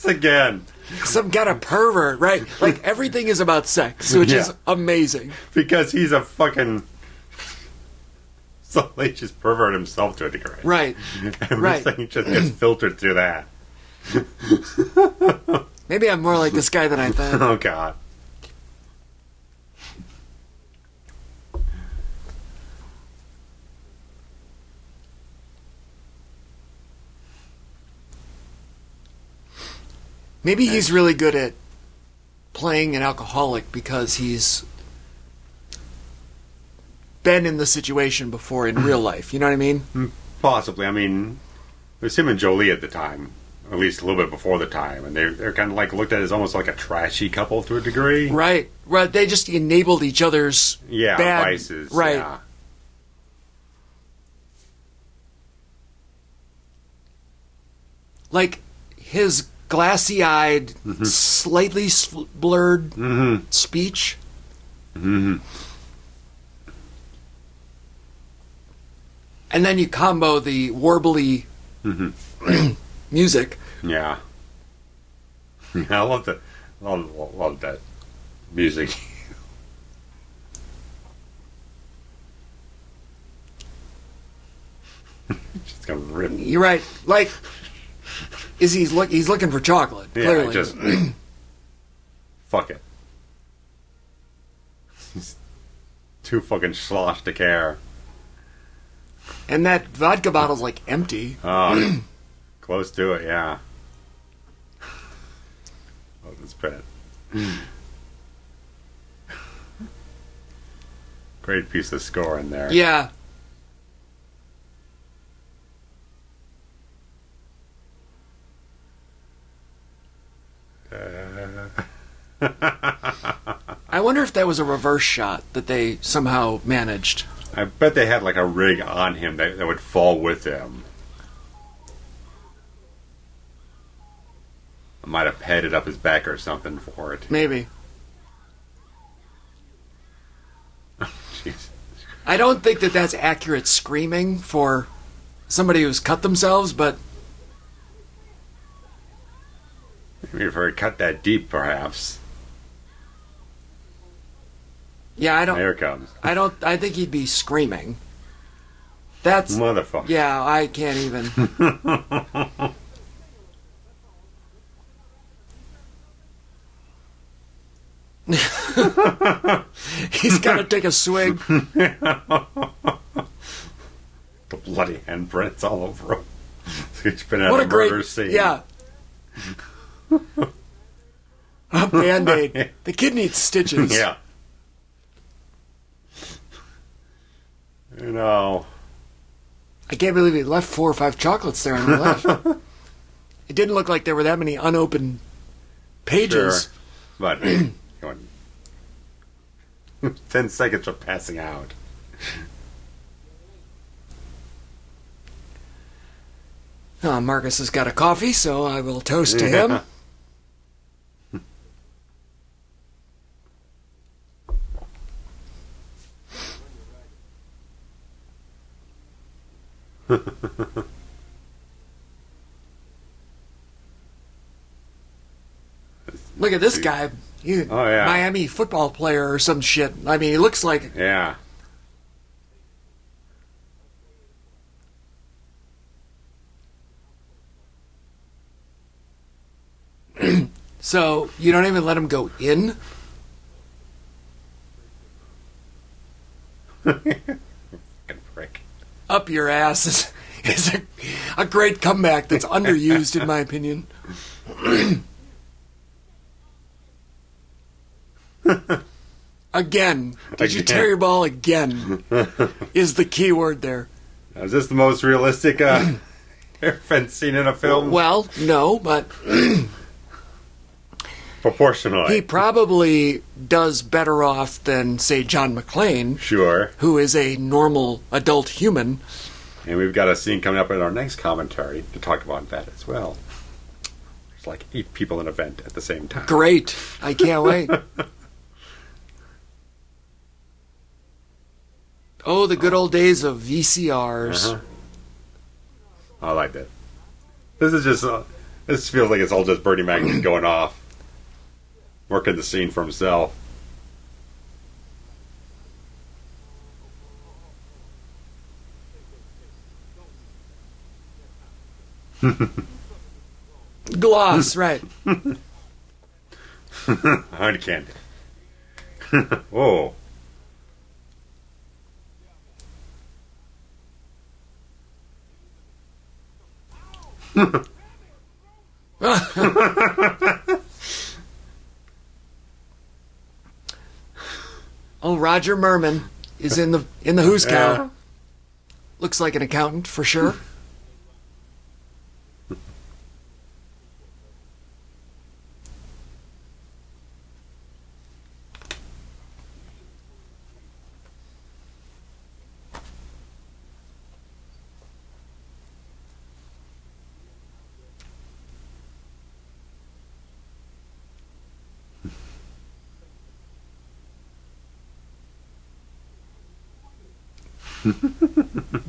Again. Some kind of pervert, right? Like, everything is about sex, which is amazing. Because he's a fucking salacious pervert himself to a degree. Right. Everything just gets filtered through that. Maybe I'm more like this guy than I thought. Oh, God. Maybe he's really good at playing an alcoholic because he's been in the situation before in real life. You know what I mean? Possibly. I mean, it was him and Jolie at the time, or at least a little bit before the time, and they're kind of like looked at as almost like a trashy couple to a degree. Right. They just enabled each other's bad vices. Right. Yeah. Like his glassy-eyed, slightly blurred speech. Mm-hmm. And then you combo the warbly music. Yeah. I love that. Love that music. Just gonna rip. You're right. Like, he's looking for chocolate. Yeah, Clearly, just fuck it. He's too fucking sloshed to care. And that vodka bottle's like empty. Oh, close to it, yeah. Oh, this bad. Great piece of score in there. Yeah. I wonder if that was a reverse shot that they somehow managed. I bet they had like a rig on him that would fall with him. I might have padded up his back or something for it. Maybe. Jeez. I don't think that that's accurate screaming for somebody who's cut themselves, but Maybe if I cut that deep, perhaps. yeah, I There don't. it comes. I think he'd be screaming. That's Motherfucker. yeah. I can't even. He's got to take a swig. The bloody handprints all over him. He's been at What a a murder great scene. yeah. A Band-Aid. The kid needs stitches. Yeah. You know. I can't believe he left 4 or 5 chocolates there on the left. It didn't look like there were that many unopened pages. Sure. But 10 seconds of passing out. Marcus has got a coffee, so I will toast to him. Look at this guy. He's Oh, yeah. Miami football player or some shit. I mean, he looks like... Yeah. So, you don't even let him go in? Fucking prick. Up your ass is a great comeback that's underused, in my opinion. Again. Did you tear your ball again? Is the key word there. Is this the most realistic air fence scene in a film? Well, no, but Proportionally. He probably does better off than, say, John McClane. Sure. Who is a normal adult human. And we've got a scene coming up in our next commentary to talk about that as well. There's like 8 people in an event at the same time. Great. I can't wait. Oh, the good old days of VCRs. Uh-huh. I like that. This is just... this feels like it's all just Bernie Mac going off. Working the scene for himself. Gloss, right. Hard candy. Whoa. Oh, Roger Merman is in the Who's Cow. Looks like an accountant for sure.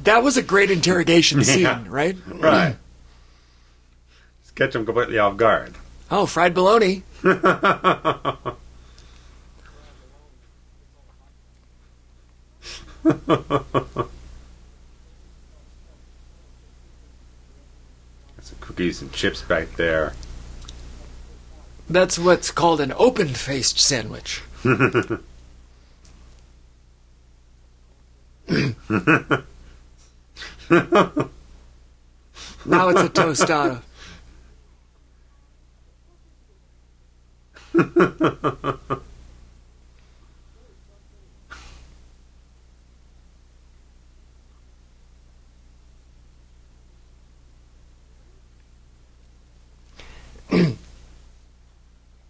That was a great interrogation scene, right? Right. Just catch him completely off guard. Oh, fried bologna. Some cookies and chips back there. That's what's called an open-faced sandwich. Now it's a tostada.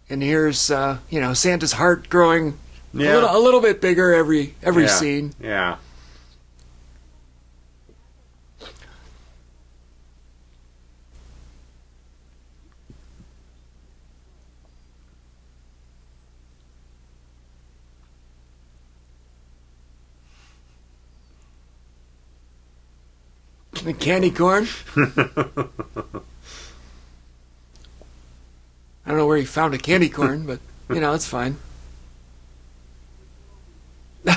And here's Santa's heart growing a little bit bigger every scene. Yeah. The candy corn. I don't know where he found a candy corn, but it's fine. Oh,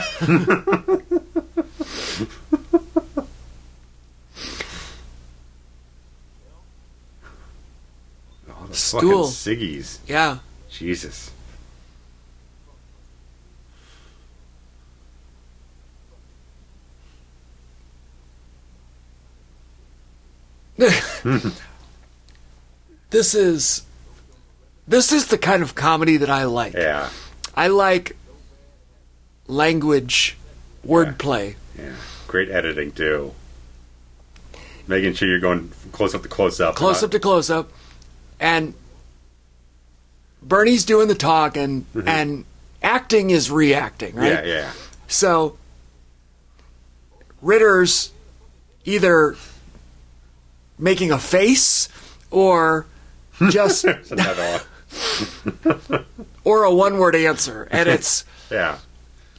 the Stool. fucking ciggies. Yeah. Jesus. This is the kind of comedy that I like. Yeah. I like language, wordplay. Yeah. Great editing too. Making sure you're going from close up to close up. Close up to close up. And Bernie's doing the talk and acting is reacting, right? Yeah. So Ritter's either making a face or just or a one-word answer, and it's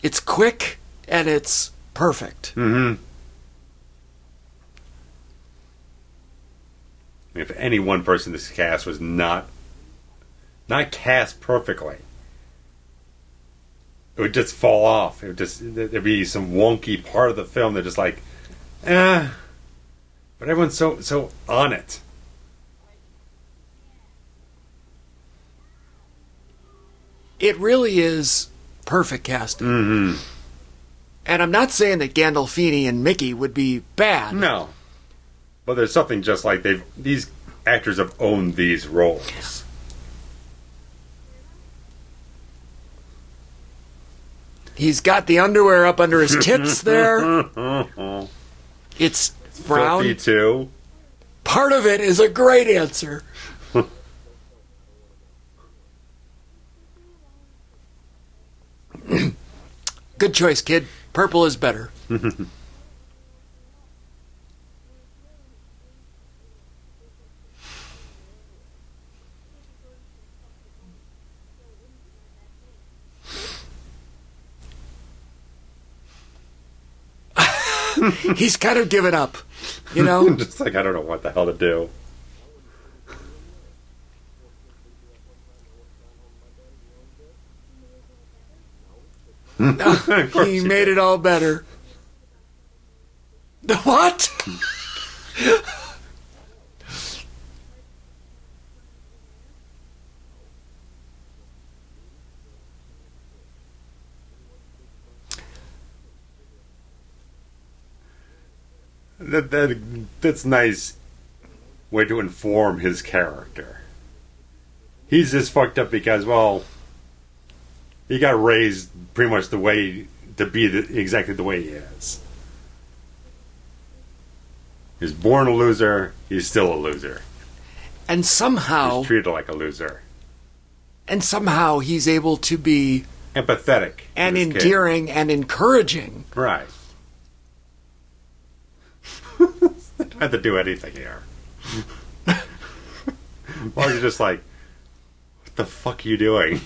it's quick and it's perfect. Mm-hmm. If any one person in this cast was not cast perfectly, it would just fall off. There'd be some wonky part of the film that just like, but everyone's so on it. It really is perfect casting. Mm-hmm. And I'm not saying that Gandolfini and Mickey would be bad. No. But there's something just like these actors have owned these roles. He's got the underwear up under his tits there. It's brown. Filthy too. Part of it is a great answer. Good choice, kid. Purple is better. He's kind of given up, you know? Just like, I don't know what the hell to do. He made it all better. What? That's nice way to inform his character. He's just fucked up because, well, he got raised pretty much the way to be exactly the way he is. He's born a loser. He's still a loser. And somehow... He's treated like a loser. And somehow he's able to be... empathetic. And endearing and encouraging. Right. They don't have to do anything here. Or you're just like, what the fuck are you doing?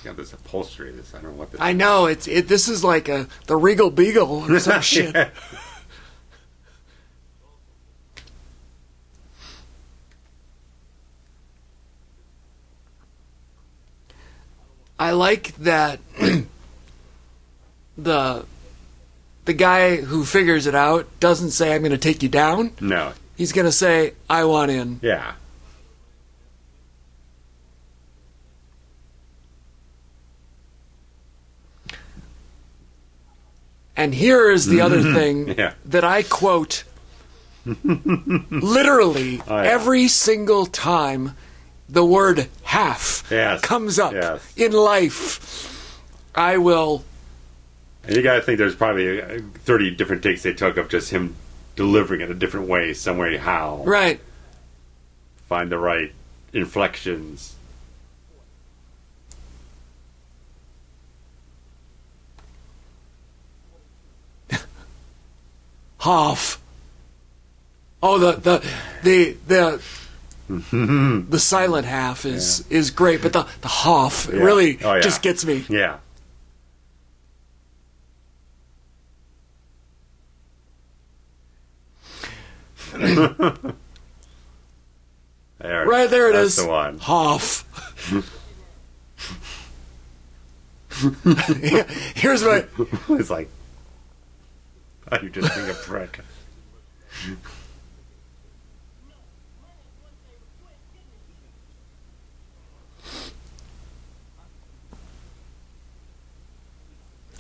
Got this upholstery. I don't know what this. I know this is like the Regal Beagle or some shit. Yeah. I like that the guy who figures it out doesn't say, I'm going to take you down. No. He's going to say, I want in. Yeah. And here is the other thing that I quote literally every single time the word half comes up in life. I will... And you got to think there's probably 30 different takes they took of just him delivering it a different way, some way, how. Right. Find the right inflections. Half. Oh, the silent half is great, but the half really just gets me. Yeah. There it is. That's the one. Half. Here's my... It's like, oh, you're just being a prick.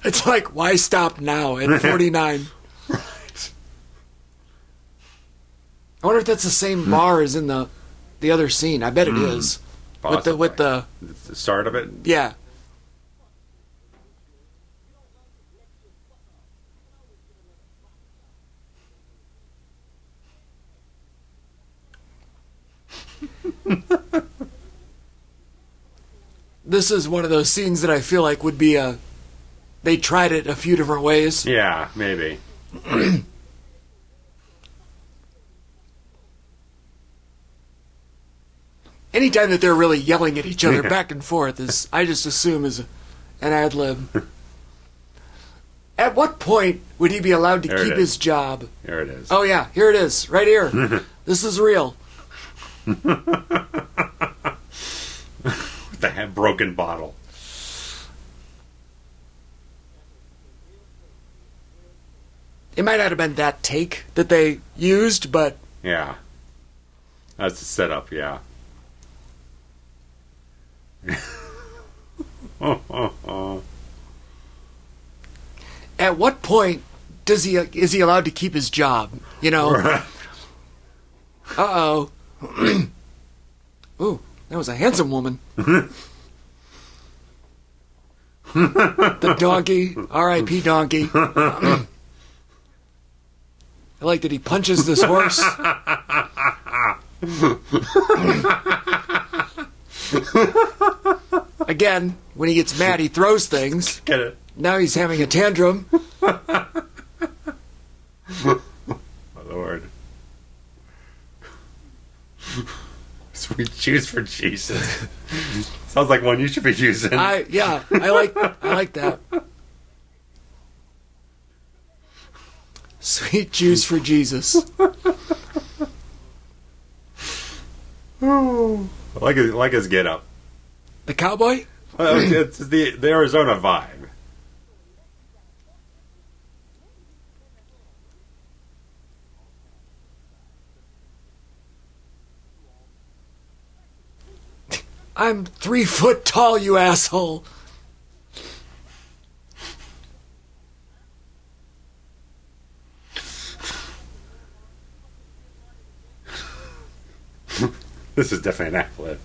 It's like, why stop now at 49? Right. I wonder if that's the same bar as in the other scene. I bet it is. Possibly. With the start of it? Yeah. This is one of those scenes that I feel like would be they tried it a few different ways. Yeah, maybe. Anytime that they're really yelling at each other back and forth is, I just assume, is an ad lib. At what point would he be allowed to keep his job? Here it is. Oh yeah, here it is, right here. This is real. The broken bottle. It might not have been that take that they used, but... Yeah. That's the setup, yeah. At what point is he allowed to keep his job? You know? Uh-oh. Ooh, that was a handsome woman. The donkey, R.I.P. donkey. I like that he punches this horse. Again, when he gets mad, he throws things. Get it? Now he's having a tantrum. My Lord. Sweet juice for Jesus. Sounds like one you should be using. I like that. Sweet juice for Jesus. I like his get up. The cowboy? It's the Arizona vibe. I'm 3 foot tall, you asshole. This is definitely an ad-lib.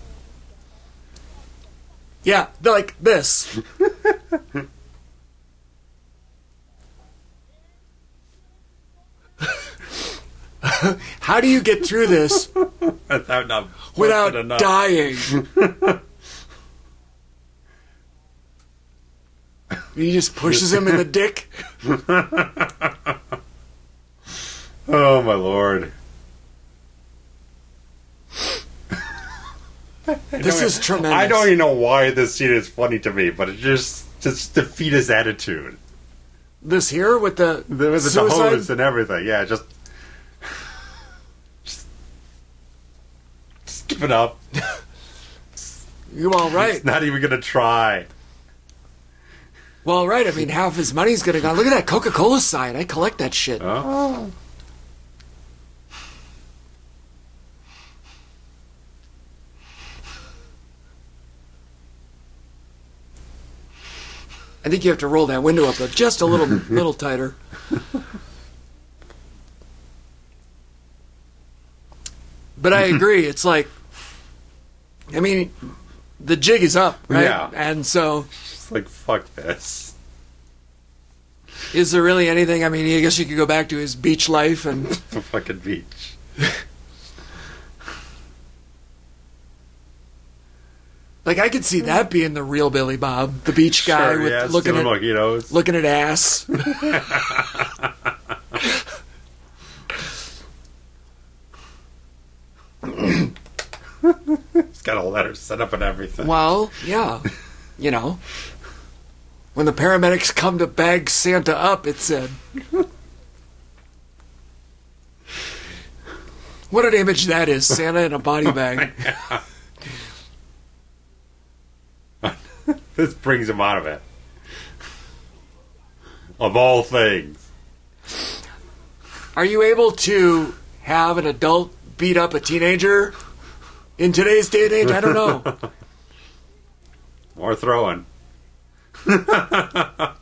Yeah, like this. How do you get through this without dying? He just pushes him in the dick. Oh my Lord. This is tremendous. I don't even know why this scene is funny to me, but it just defeats his attitude. This here with the suicide? Hose and everything. Yeah, just give it up. You all right? He's not even gonna try. Well, right. I mean, half his money's gonna go. Look at that Coca-Cola sign. I collect that shit. Oh. I think you have to roll that window up just a little tighter. But I agree. It's like, I mean, the jig is up, right? Yeah. And so, it's like, fuck this. Is there really anything? I mean, I guess you could go back to his beach life and The fucking beach. like I could see that being the real Billy Bob, the beach guy Sure, with yeah, looking at ass. He's got a letter set up and everything. Well, yeah, you know, when the paramedics come to bag Santa up, it said. What an image that is, Santa in a body bag. This brings him out of it. Of all things. Are you able to have an adult beat up a teenager in today's day and age? I don't know. More throwing. I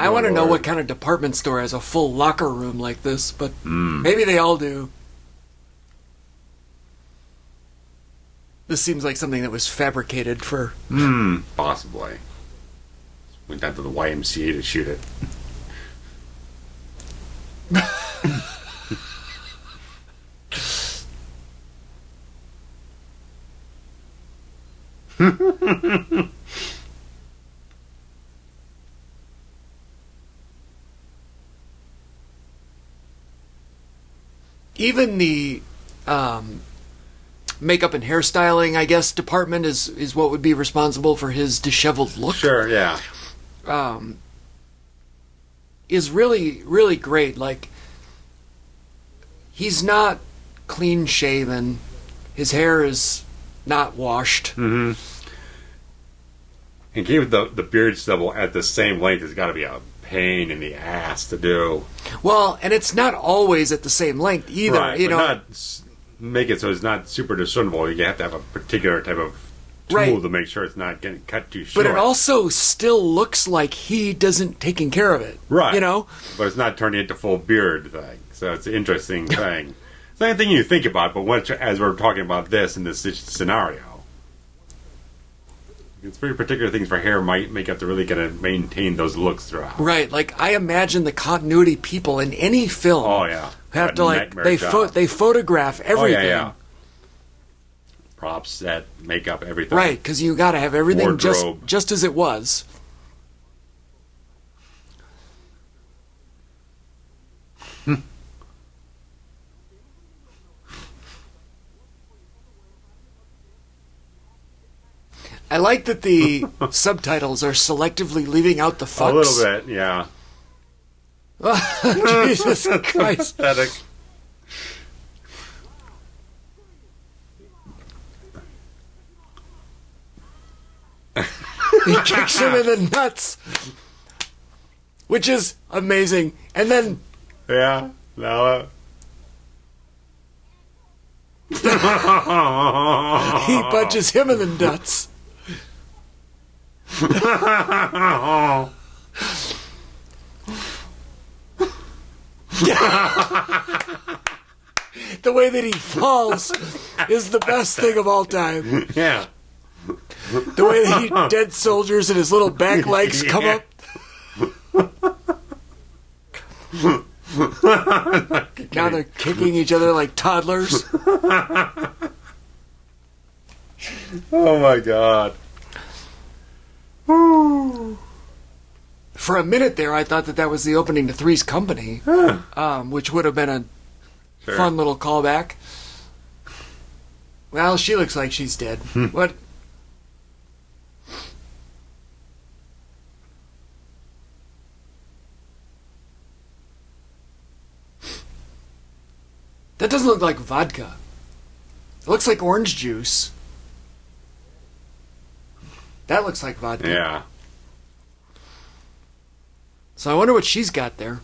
want to know what kind of department store has a full locker room like this, but maybe they all do. This seems like something that was fabricated for... Possibly. Went down to the YMCA to shoot it. Even the makeup and hairstyling, I guess, department is what would be responsible for his disheveled look. Sure, yeah. Is really, really great. Like, he's not clean shaven. His hair is not washed. Mm-hmm. And keeping the beard stubble at the same length has got to be a pain in the ass to do. Well, and it's not always at the same length either. Right, you know, not make it so it's not super discernible. You have to have a particular type of tool Right. to make sure it's not getting cut too short. But it also still looks like he doesn't taking care of it. Right. You know? But it's not turning into full beard thing. So it's an interesting thing. It's not anything you think about, but as we're talking about this in this scenario, it's very particular things for hair makeup to really kind of maintain those looks throughout. Right. Like, I imagine the continuity people in any film Oh, yeah. have That to, like, nightmare job. they photograph everything. Oh, yeah. Props, set, makeup, everything. Right, because you got to have everything Wardrobe. just as it was. I like that the subtitles are selectively leaving out the fucks. A little bit, yeah. Jesus Christ. Aesthetic. He kicks him in the nuts, which is amazing. And then Yeah. No. he punches him in the nuts. The way that he falls is the best thing of all time. Yeah. The way that he dead soldiers and his little back legs come up. Now they're kicking each other like toddlers. Oh my god. For a minute there, I thought that was the opening to Three's Company, which would have been a Sure. fun little callback. Well, she looks like she's dead. What? That doesn't look like vodka. It looks like orange juice. That looks like vodka. Yeah. So I wonder what she's got there.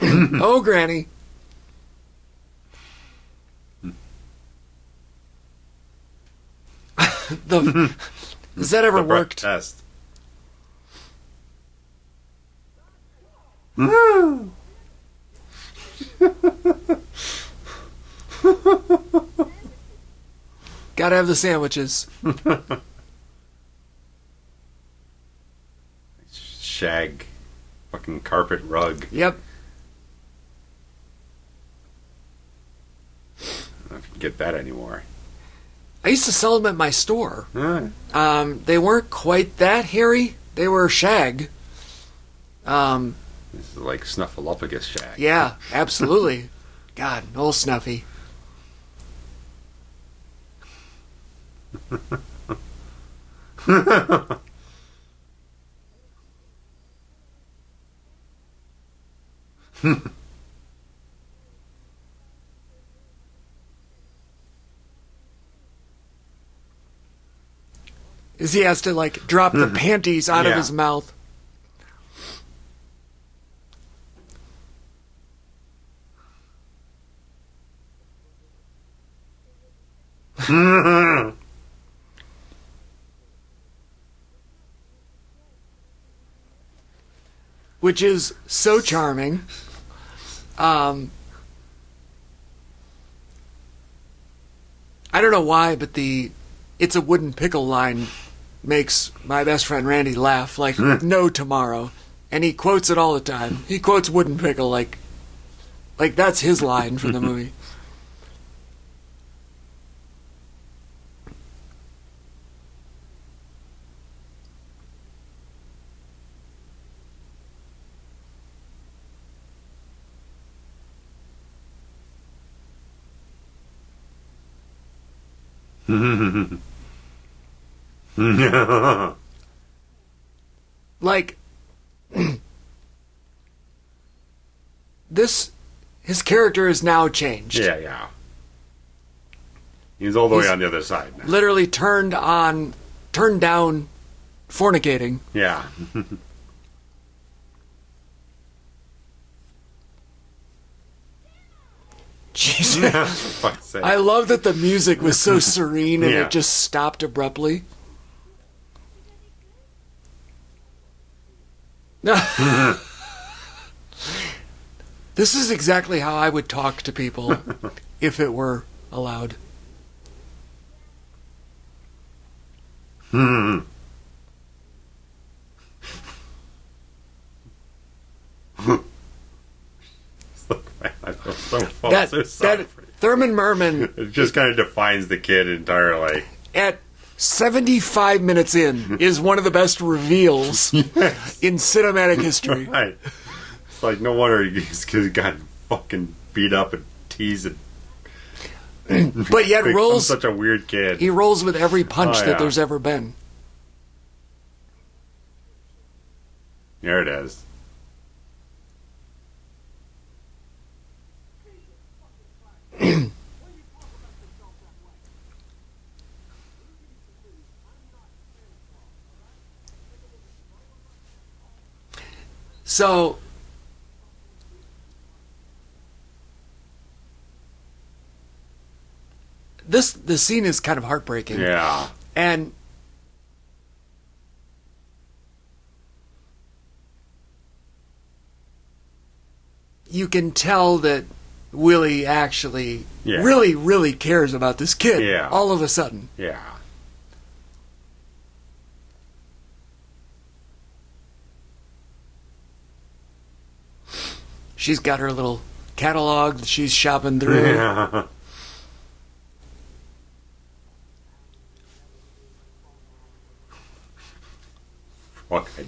Oh, Granny. Has that ever The breath worked? test. Gotta have the sandwiches. Shag. Fucking carpet rug. Yep. I don't know if you can get that anymore. I used to sell them at my store. Huh. They weren't quite that hairy. They were shag. This is like Snuffleupagus shag. Yeah, absolutely. God, old Snuffy. As he has to, like, drop the panties out of Yeah. his mouth. Which is so charming. I don't know why, but the "it's a wooden pickle" line makes my best friend Randy laugh like no tomorrow. And he quotes it all the time. He quotes "wooden pickle" like that's his line from the movie. Like, his character is now changed. Yeah. He's all the way on the other side now. Literally turned down fornicating. Yeah. Jesus Fuck's sake. I love that the music was so serene and Yeah. it just stopped abruptly. This is exactly how I would talk to people if it were allowed. I feel so That sorry for you. Thurman Merman It just kind of defines the kid entirely. at 75 minutes in is one of the best reveals in cinematic history. Right. It's like, no wonder he's got fucking beat up and teased and But yet become rolls such a weird kid. he rolls with every punch Oh, that yeah. there's ever been. There it is. So the scene is kind of heartbreaking. Yeah. And you can tell that Willie actually Yeah. really, really cares about this kid Yeah. all of a sudden. Yeah. She's got her little catalog that she's shopping through. Yeah. Okay.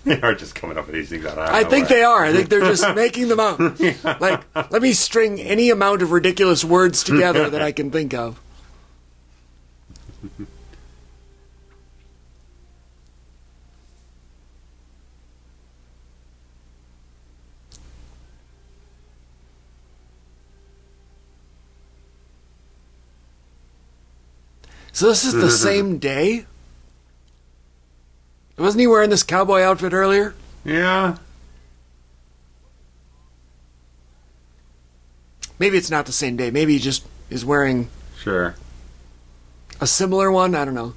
They are just coming up with these things out of I think nowhere. they are. I think they're just making them up. Like, let me string any amount of ridiculous words together that I can think of. So this is the same day? Wasn't he wearing this cowboy outfit earlier? Yeah. Maybe it's not the same day. Maybe he just is wearing Sure. a similar one. I don't know.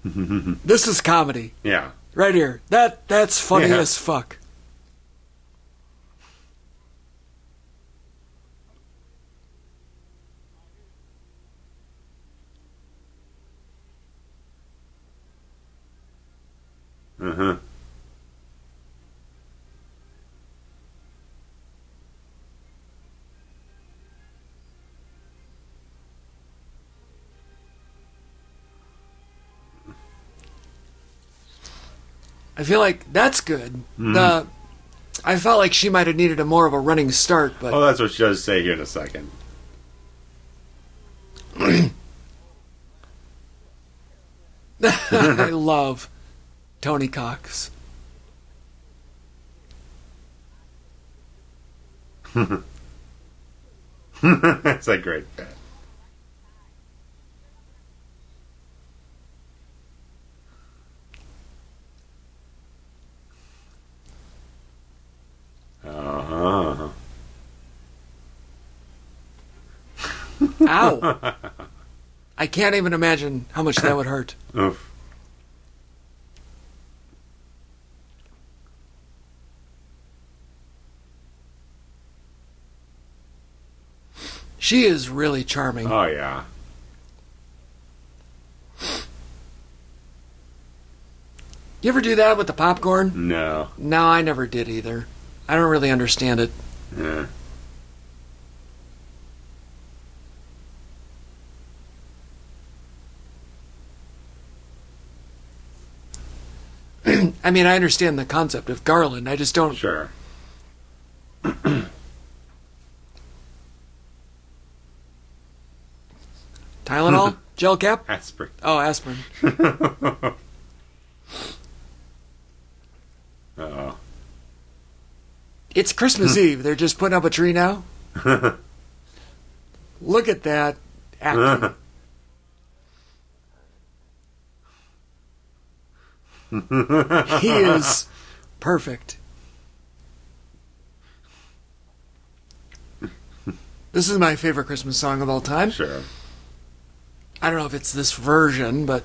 This is comedy. Yeah. Right here. That's funny Yeah. as fuck. Uh-huh. I feel like that's good. I felt like she might have needed a more of a running start, but Oh, that's what she does say here in a second. I love Tony Cox. That's a great bit. Uh-huh. Ow! I can't even imagine how much that would hurt. Oof. She is really charming. Oh, yeah. You ever do that with the popcorn? No. No, I never did either. I don't really understand it. Yeah. I mean, I understand the concept of garland. I just don't. Sure. Tylenol? Gel cap? Aspirin. Oh, aspirin. Uh-oh. It's Christmas Eve. They're just putting up a tree now. Look at that acting. He is perfect. This is my favorite Christmas song of all time. Sure. I don't know if it's this version, but...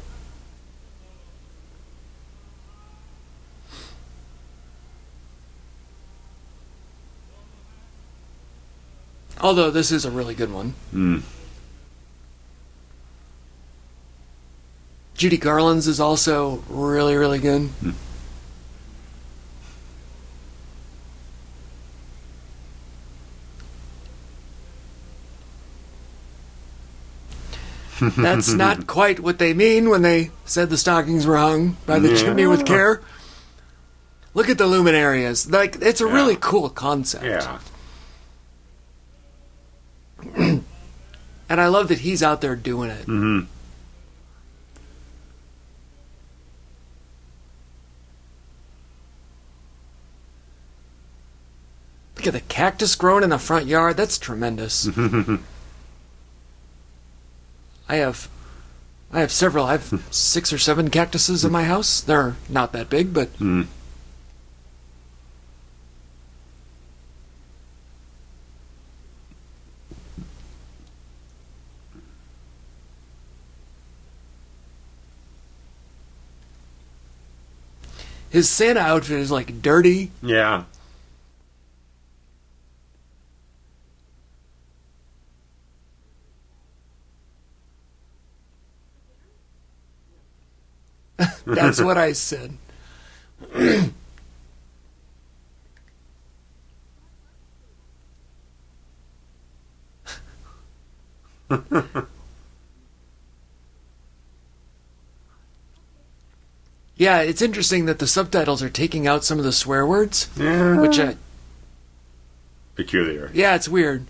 Although this is a really good one. Judy Garland's is also really, really good. That's not quite what they mean when they said the stockings were hung by the chimney with care. Look at the luminarias. Like, it's a really cool concept. Yeah. And I love that he's out there doing it. Mm-hmm. Look at the cactus growing in the front yard. That's tremendous. I have several. I have 6 or 7 cactuses in my house. They're not that big, but... His Santa outfit is, like, dirty. Yeah. That's what I said. Yeah, it's interesting that the subtitles are taking out some of the swear words. Yeah. Which Peculiar. yeah, it's weird.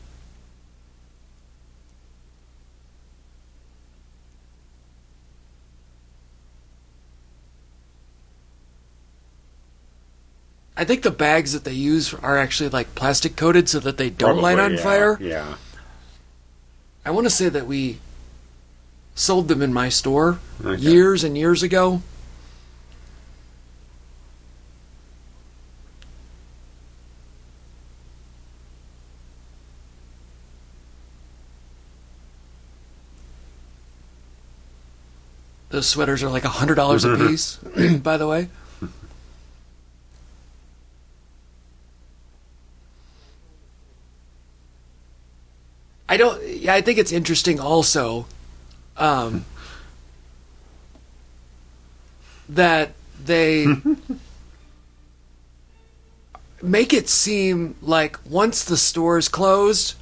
I think the bags that they use are actually like plastic coated so that they don't light on fire. Yeah. I want to say that we sold them in my store years and years ago. Those sweaters are like $100 a piece, by the way. I think it's interesting also that they make it seem like once the store is closed,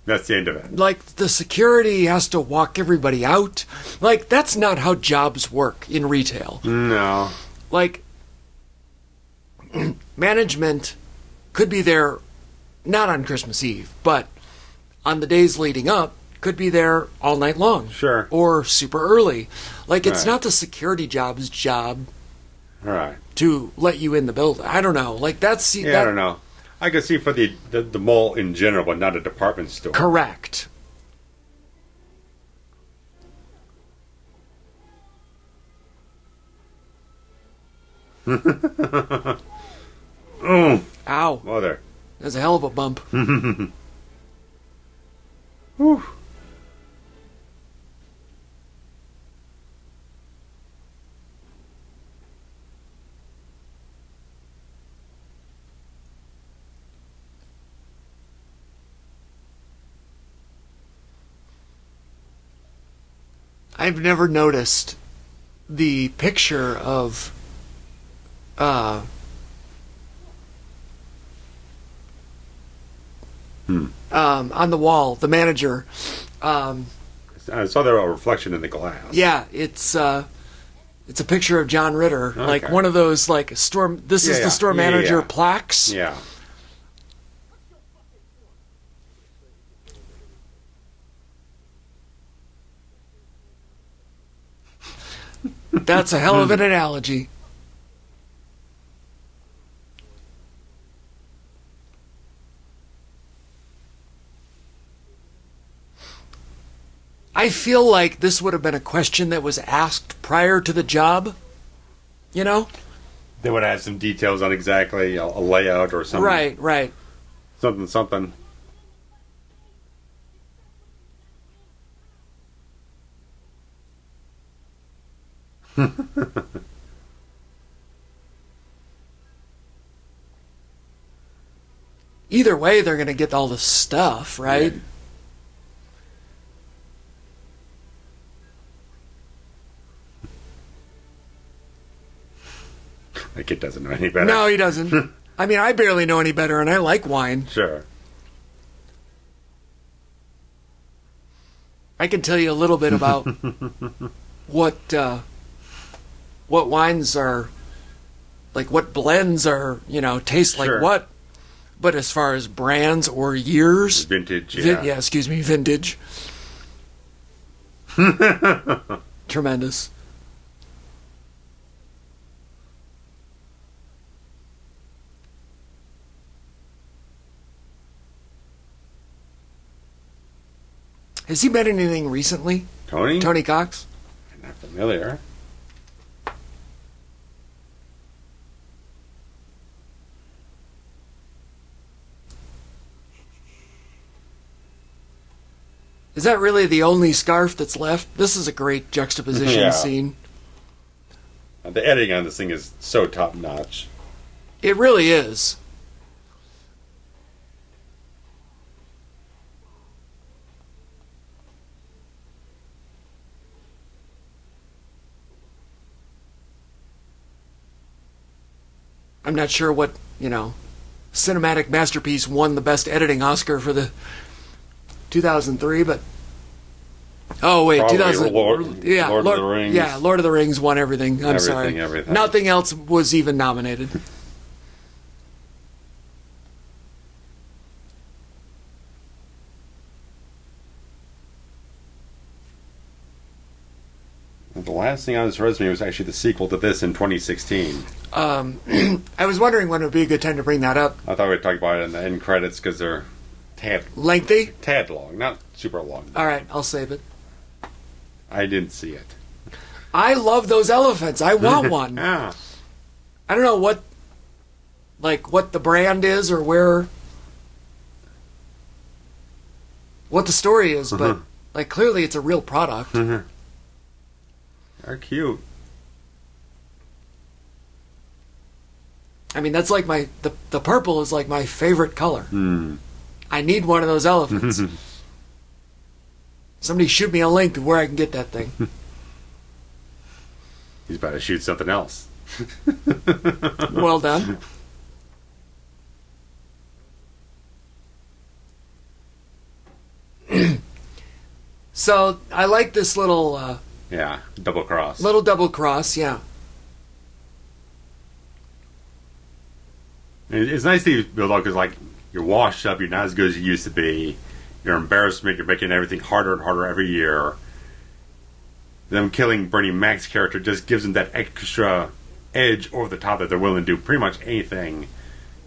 that's the end of it. like the security has to walk everybody out. Like, that's not how jobs work in retail. No. Like, management could be there not on Christmas Eve, but on the days leading up, could be there all night long. Sure. Or super early. Like, it's Right. not the security job's job All right. to let you in the building. I don't know. Like, that's... Yeah, I don't know. I could see for the mall in general, but not a department store. Correct. Oh, Ow. mother. That's a hell of a bump. Whew. I've never noticed the picture of on the wall, the manager. I saw there a reflection in the glass. Yeah, it's a picture of John Ritter, like one of those like store. This is the store manager plaques. Yeah. That's a hell of an analogy. I feel like this would have been a question that was asked prior to the job. You know? They would have some details on exactly a layout or something. Right. Something. Either way, they're going to get all the stuff, right? Yeah. The kid doesn't know any better. No, he doesn't. I mean, I barely know any better, and I like wine. Sure. I can tell you a little bit about what wines are, like what blends are, taste like Sure. what. But as far as brands or years, Vintage, yeah. vintage. Tremendous. Has he been in anything recently? Tony? Tony Cox? I'm not familiar. Is that really the only scarf that's left? This is a great juxtaposition Yeah. scene. The editing on this thing is so top notch. It really is. I'm not sure what, cinematic masterpiece won the best editing Oscar for the 2003, but oh wait, Probably 2000, Lord of the Rings. Yeah, Lord of the Rings won everything. I'm sorry, Everything. nothing else was even nominated. The last thing on his resume was actually the sequel to this in 2016. I was wondering when it would be a good time to bring that up. I thought we'd talk about it in the end credits because they're Lengthy? tad long, not super long. All right, I'll save it. I didn't see it. I love those elephants. I want one. Ah, I don't know what the brand is or what the story is, but clearly it's a real product. they're cute. I mean, that's like the purple is like my favorite color. I need one of those elephants. Somebody shoot me a link of where I can get that thing. He's about to shoot something else. Well done. So I like this little Yeah, double cross. double cross. Yeah. It's nice to build up because, you're washed up, you're not as good as you used to be. Your embarrassment, you're making everything harder and harder every year. Them killing Bernie Mac's character just gives them that extra edge over the top that they're willing to do pretty much anything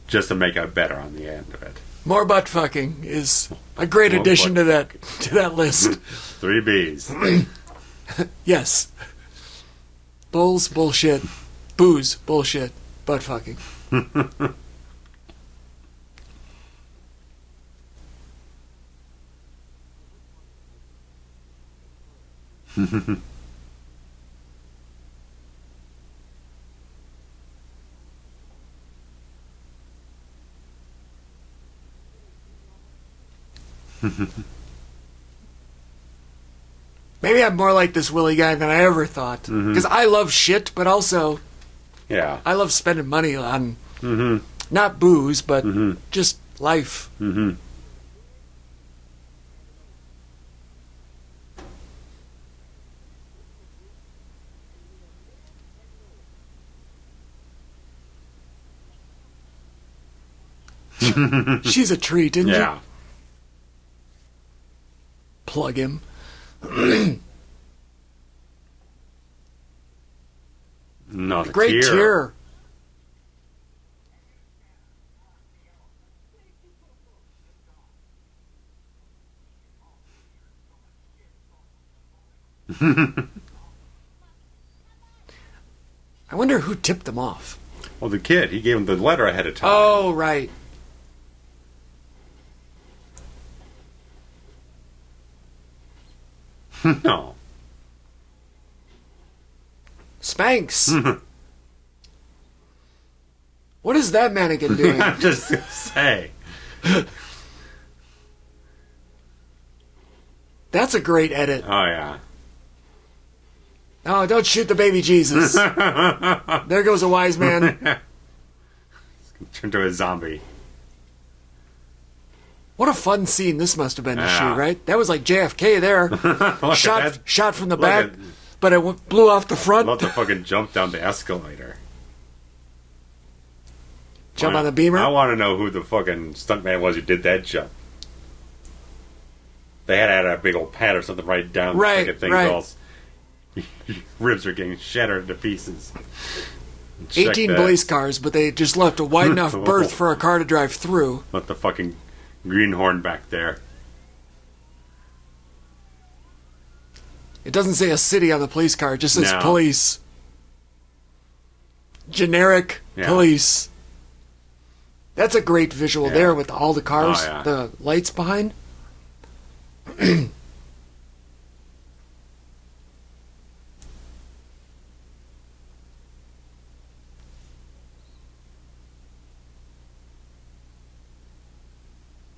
just to make it better on the end of it. More butt fucking is a great More addition to butt that list. 3 B's. Yes. Bulls, bullshit. Booze, bullshit. Butt fucking. Maybe I'm more like this Willie guy than I ever thought. Because I love shit, but also Yeah. I love spending money on not booze, but just life. She's a treat, isn't she? Yeah. Plug him. No, the Great tear. I wonder who tipped them off. Well, the kid, he gave him the letter ahead of time. Oh, right. No. Spanx. What is that mannequin doing? I'm just going to say. That's a great edit. Oh, yeah. Oh, don't shoot the baby Jesus. There goes a wise man. Turn into a zombie. What a fun scene this must have been to Yeah. shoot, right? That was like JFK there. Look shot, at that. shot from the Look back, at- but it blew off the front. Love to fucking jump down the escalator. Jump on the beamer. I want to know who the fucking stuntman was who did that jump. They had to have a big old pad or something right down the Right, fucking thing, right. else ribs are getting shattered to pieces. Check 18 that. police cars, but they just left a wide enough berth for a car to drive through. Let the fucking greenhorn back there. It doesn't say a city on the police car, it just says No. police. Generic Yeah. police. That's a great visual Yeah. there with all the cars, Oh, yeah. the lights behind.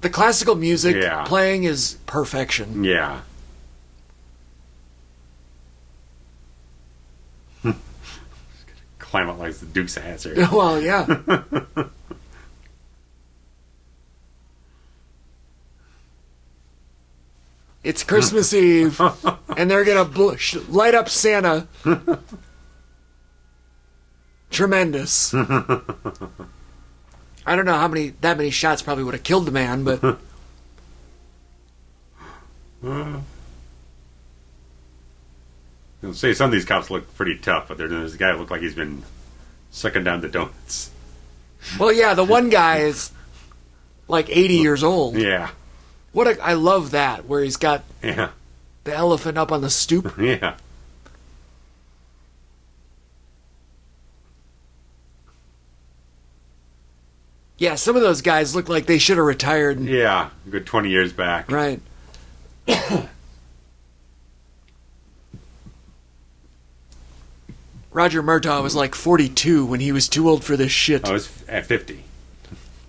The classical music Yeah. playing is perfection. Yeah. Climb out like the Duke's of Hazzard. Well, yeah. It's Christmas Eve, and they're gonna light up Santa. Tremendous. I don't know that many shots probably would have killed the man, but I'll say some of these cops look pretty tough, but there's a guy who looked like he's been sucking down the donuts. well, yeah, the one guy is like 80 years old. Yeah. I love that where he's got Yeah. the elephant up on the stoop. Yeah. Yeah, some of those guys look like they should have retired. Yeah. A good 20 years back. Right. Roger Murtaugh was like 42 when he was too old for this shit. I was at 50.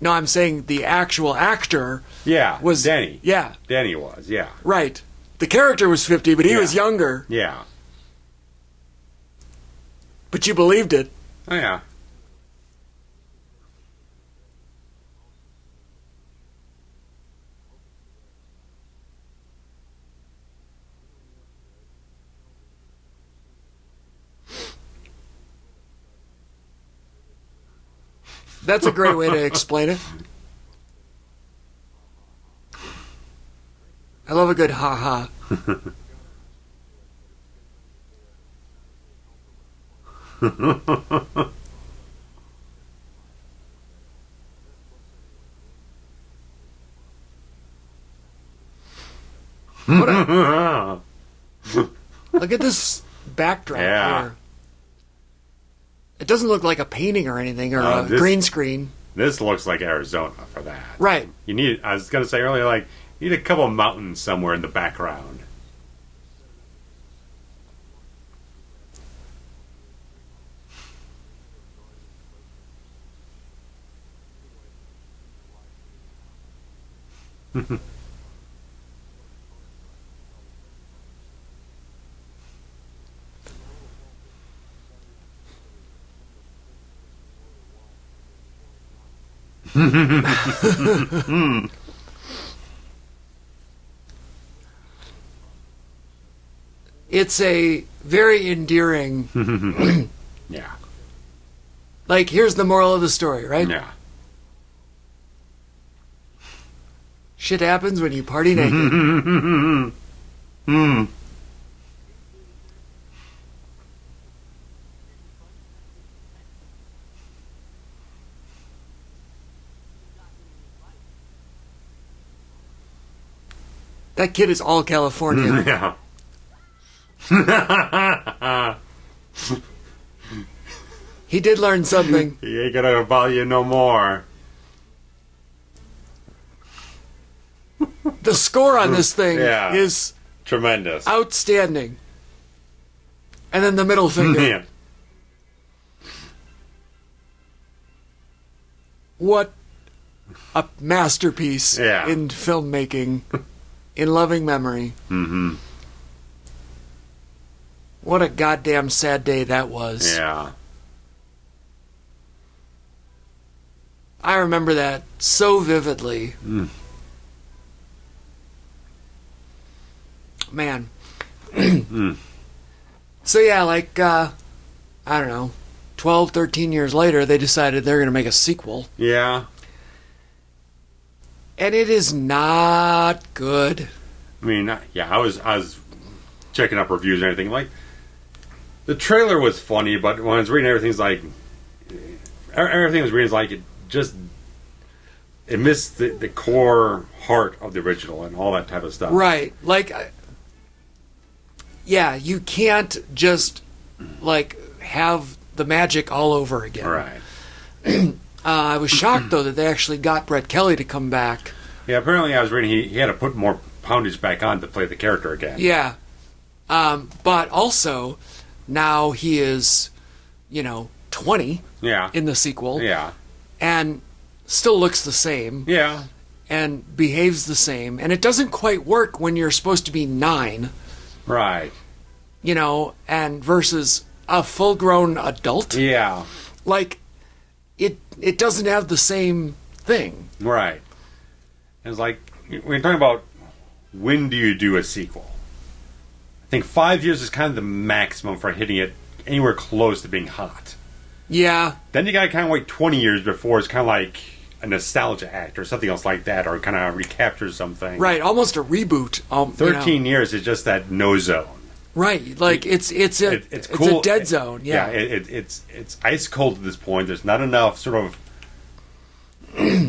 No, I'm saying the actual actor Yeah. was... Denny. Yeah, Denny was, yeah. right. The character was 50, but he Yeah. was younger. Yeah. But you believed it. Oh, yeah. That's a great way to explain it. I love a good ha-ha. Look at this backdrop Yeah. here. It doesn't look like a painting or anything, or a this- green screen. This looks like Arizona for that. Right. You need, I was going to say earlier, like, you need a couple of mountains somewhere in the background. It's a very endearing... Yeah. Like, here's the moral of the story, right? Yeah. Shit happens when you party naked. That kid is all California. Yeah. He did learn something. He ain't gonna bother you no more. The score on this thing Yeah. is Tremendous. outstanding. And then the middle finger. Yeah. What a masterpiece Yeah. in filmmaking, in loving memory. Mm-hmm. What a goddamn sad day that was. Yeah. I remember that so vividly. Mm. Man. Mm. So yeah, like, I don't know, 12, 13 years later, they decided they're going to make a sequel. Yeah. And it is not good. I mean, yeah, I was checking up reviews and everything. Like, the trailer was funny, but when I was reading everything, everything I was reading is like it missed the core heart of the original and all that type of stuff. Right. Like, yeah, you can't just, like, have the magic all over again. Right. I was shocked, though, that they actually got Brett Kelly to come back. Yeah, apparently I was reading he had to put more poundage back on to play the character again. Yeah. But also, now he is, 20 Yeah. in the sequel. Yeah. And still looks the same. Yeah. And behaves the same. And it doesn't quite work when you're supposed to be 9. Right. And versus a full-grown adult. Yeah. Like, it doesn't have the same thing. Right. And it's like, when you're talking about when do you do a sequel, I think 5 years is kind of the maximum for hitting it anywhere close to being hot. Yeah. Then you gotta kind of wait 20 years before it's kind of like a nostalgia act or something else like that, or kind of recaptures something. Right, almost a reboot. 13 years is just that no zone. Right, like it's cool. a dead zone. Yeah, it's ice cold at this point. There's not enough sort of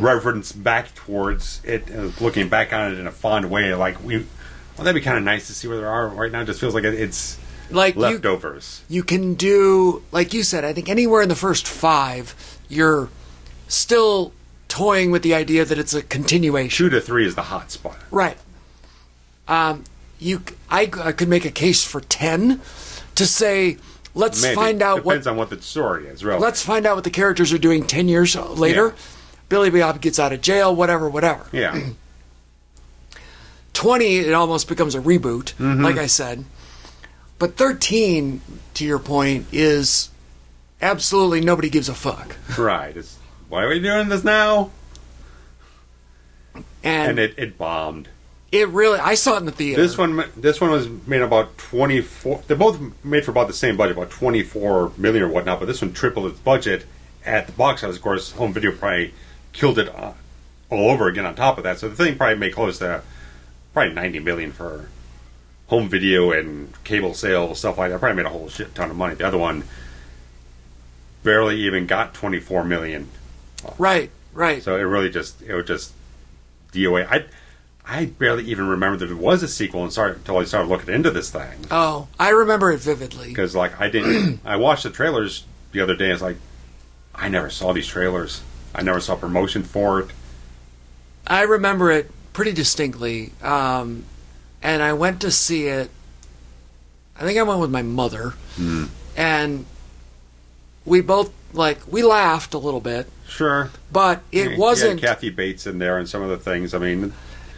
reverence back towards it, looking back on it in a fond way. Like that'd be kind of nice to see where they are right now. It just feels like it's like leftovers. You can do, like you said, I think anywhere in the first 5, you're still toying with the idea that it's a continuation. 2 to 3 is the hot spot. Right. I could make a case for 10 to say, let's Maybe. find out Depends on what the story is, really. Let's find out what the characters are doing 10 years later. Yeah. Billy Bob gets out of jail, whatever. Yeah. 20, it almost becomes a reboot, Mm-hmm. like I said. But 13, to your point, is absolutely nobody gives a fuck. Right. Why are we doing this now? And it bombed. It really, I saw it in the theater. This one was made about 24. They're both made for about the same budget, about 24 million or whatnot. But this one tripled its budget at the box office. Of course, home video probably killed it all over again on top of that. So the thing probably made close to probably 90 million for home video and cable sales, stuff like that. Probably made a whole shit ton of money. The other one barely even got 24 million. Right. So it was just DOA. I barely even remember that it was a sequel until I started looking into this thing. Oh, I remember it vividly. Because I watched the trailers the other day. It's like, I never saw these trailers. I never saw promotion for it. I remember it pretty distinctly. And I went to see it. I think I went with my mother. Mm. And we both, we laughed a little bit. Sure. But it wasn't... You had Kathy Bates in there and some of the things. I mean...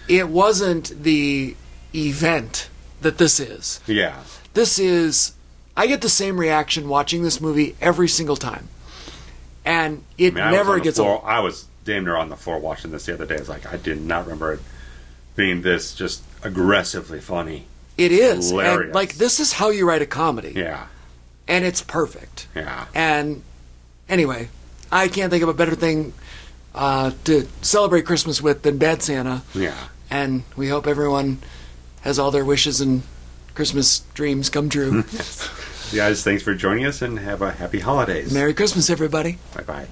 It wasn't the event that this is. Yeah. This is... I get the same reaction watching this movie every single time. And it never gets old. I was damn near on the floor watching this the other day. It's like, I did not remember it being this just aggressively funny. It is. Hilarious. And, this is how you write a comedy. Yeah. And it's perfect. Yeah. And anyway, I can't think of a better thing to celebrate Christmas with than Bad Santa. Yeah. And we hope everyone has all their wishes and Christmas dreams come true. Guys, thanks for joining us and have a happy holidays. Merry Christmas, everybody. Bye-bye.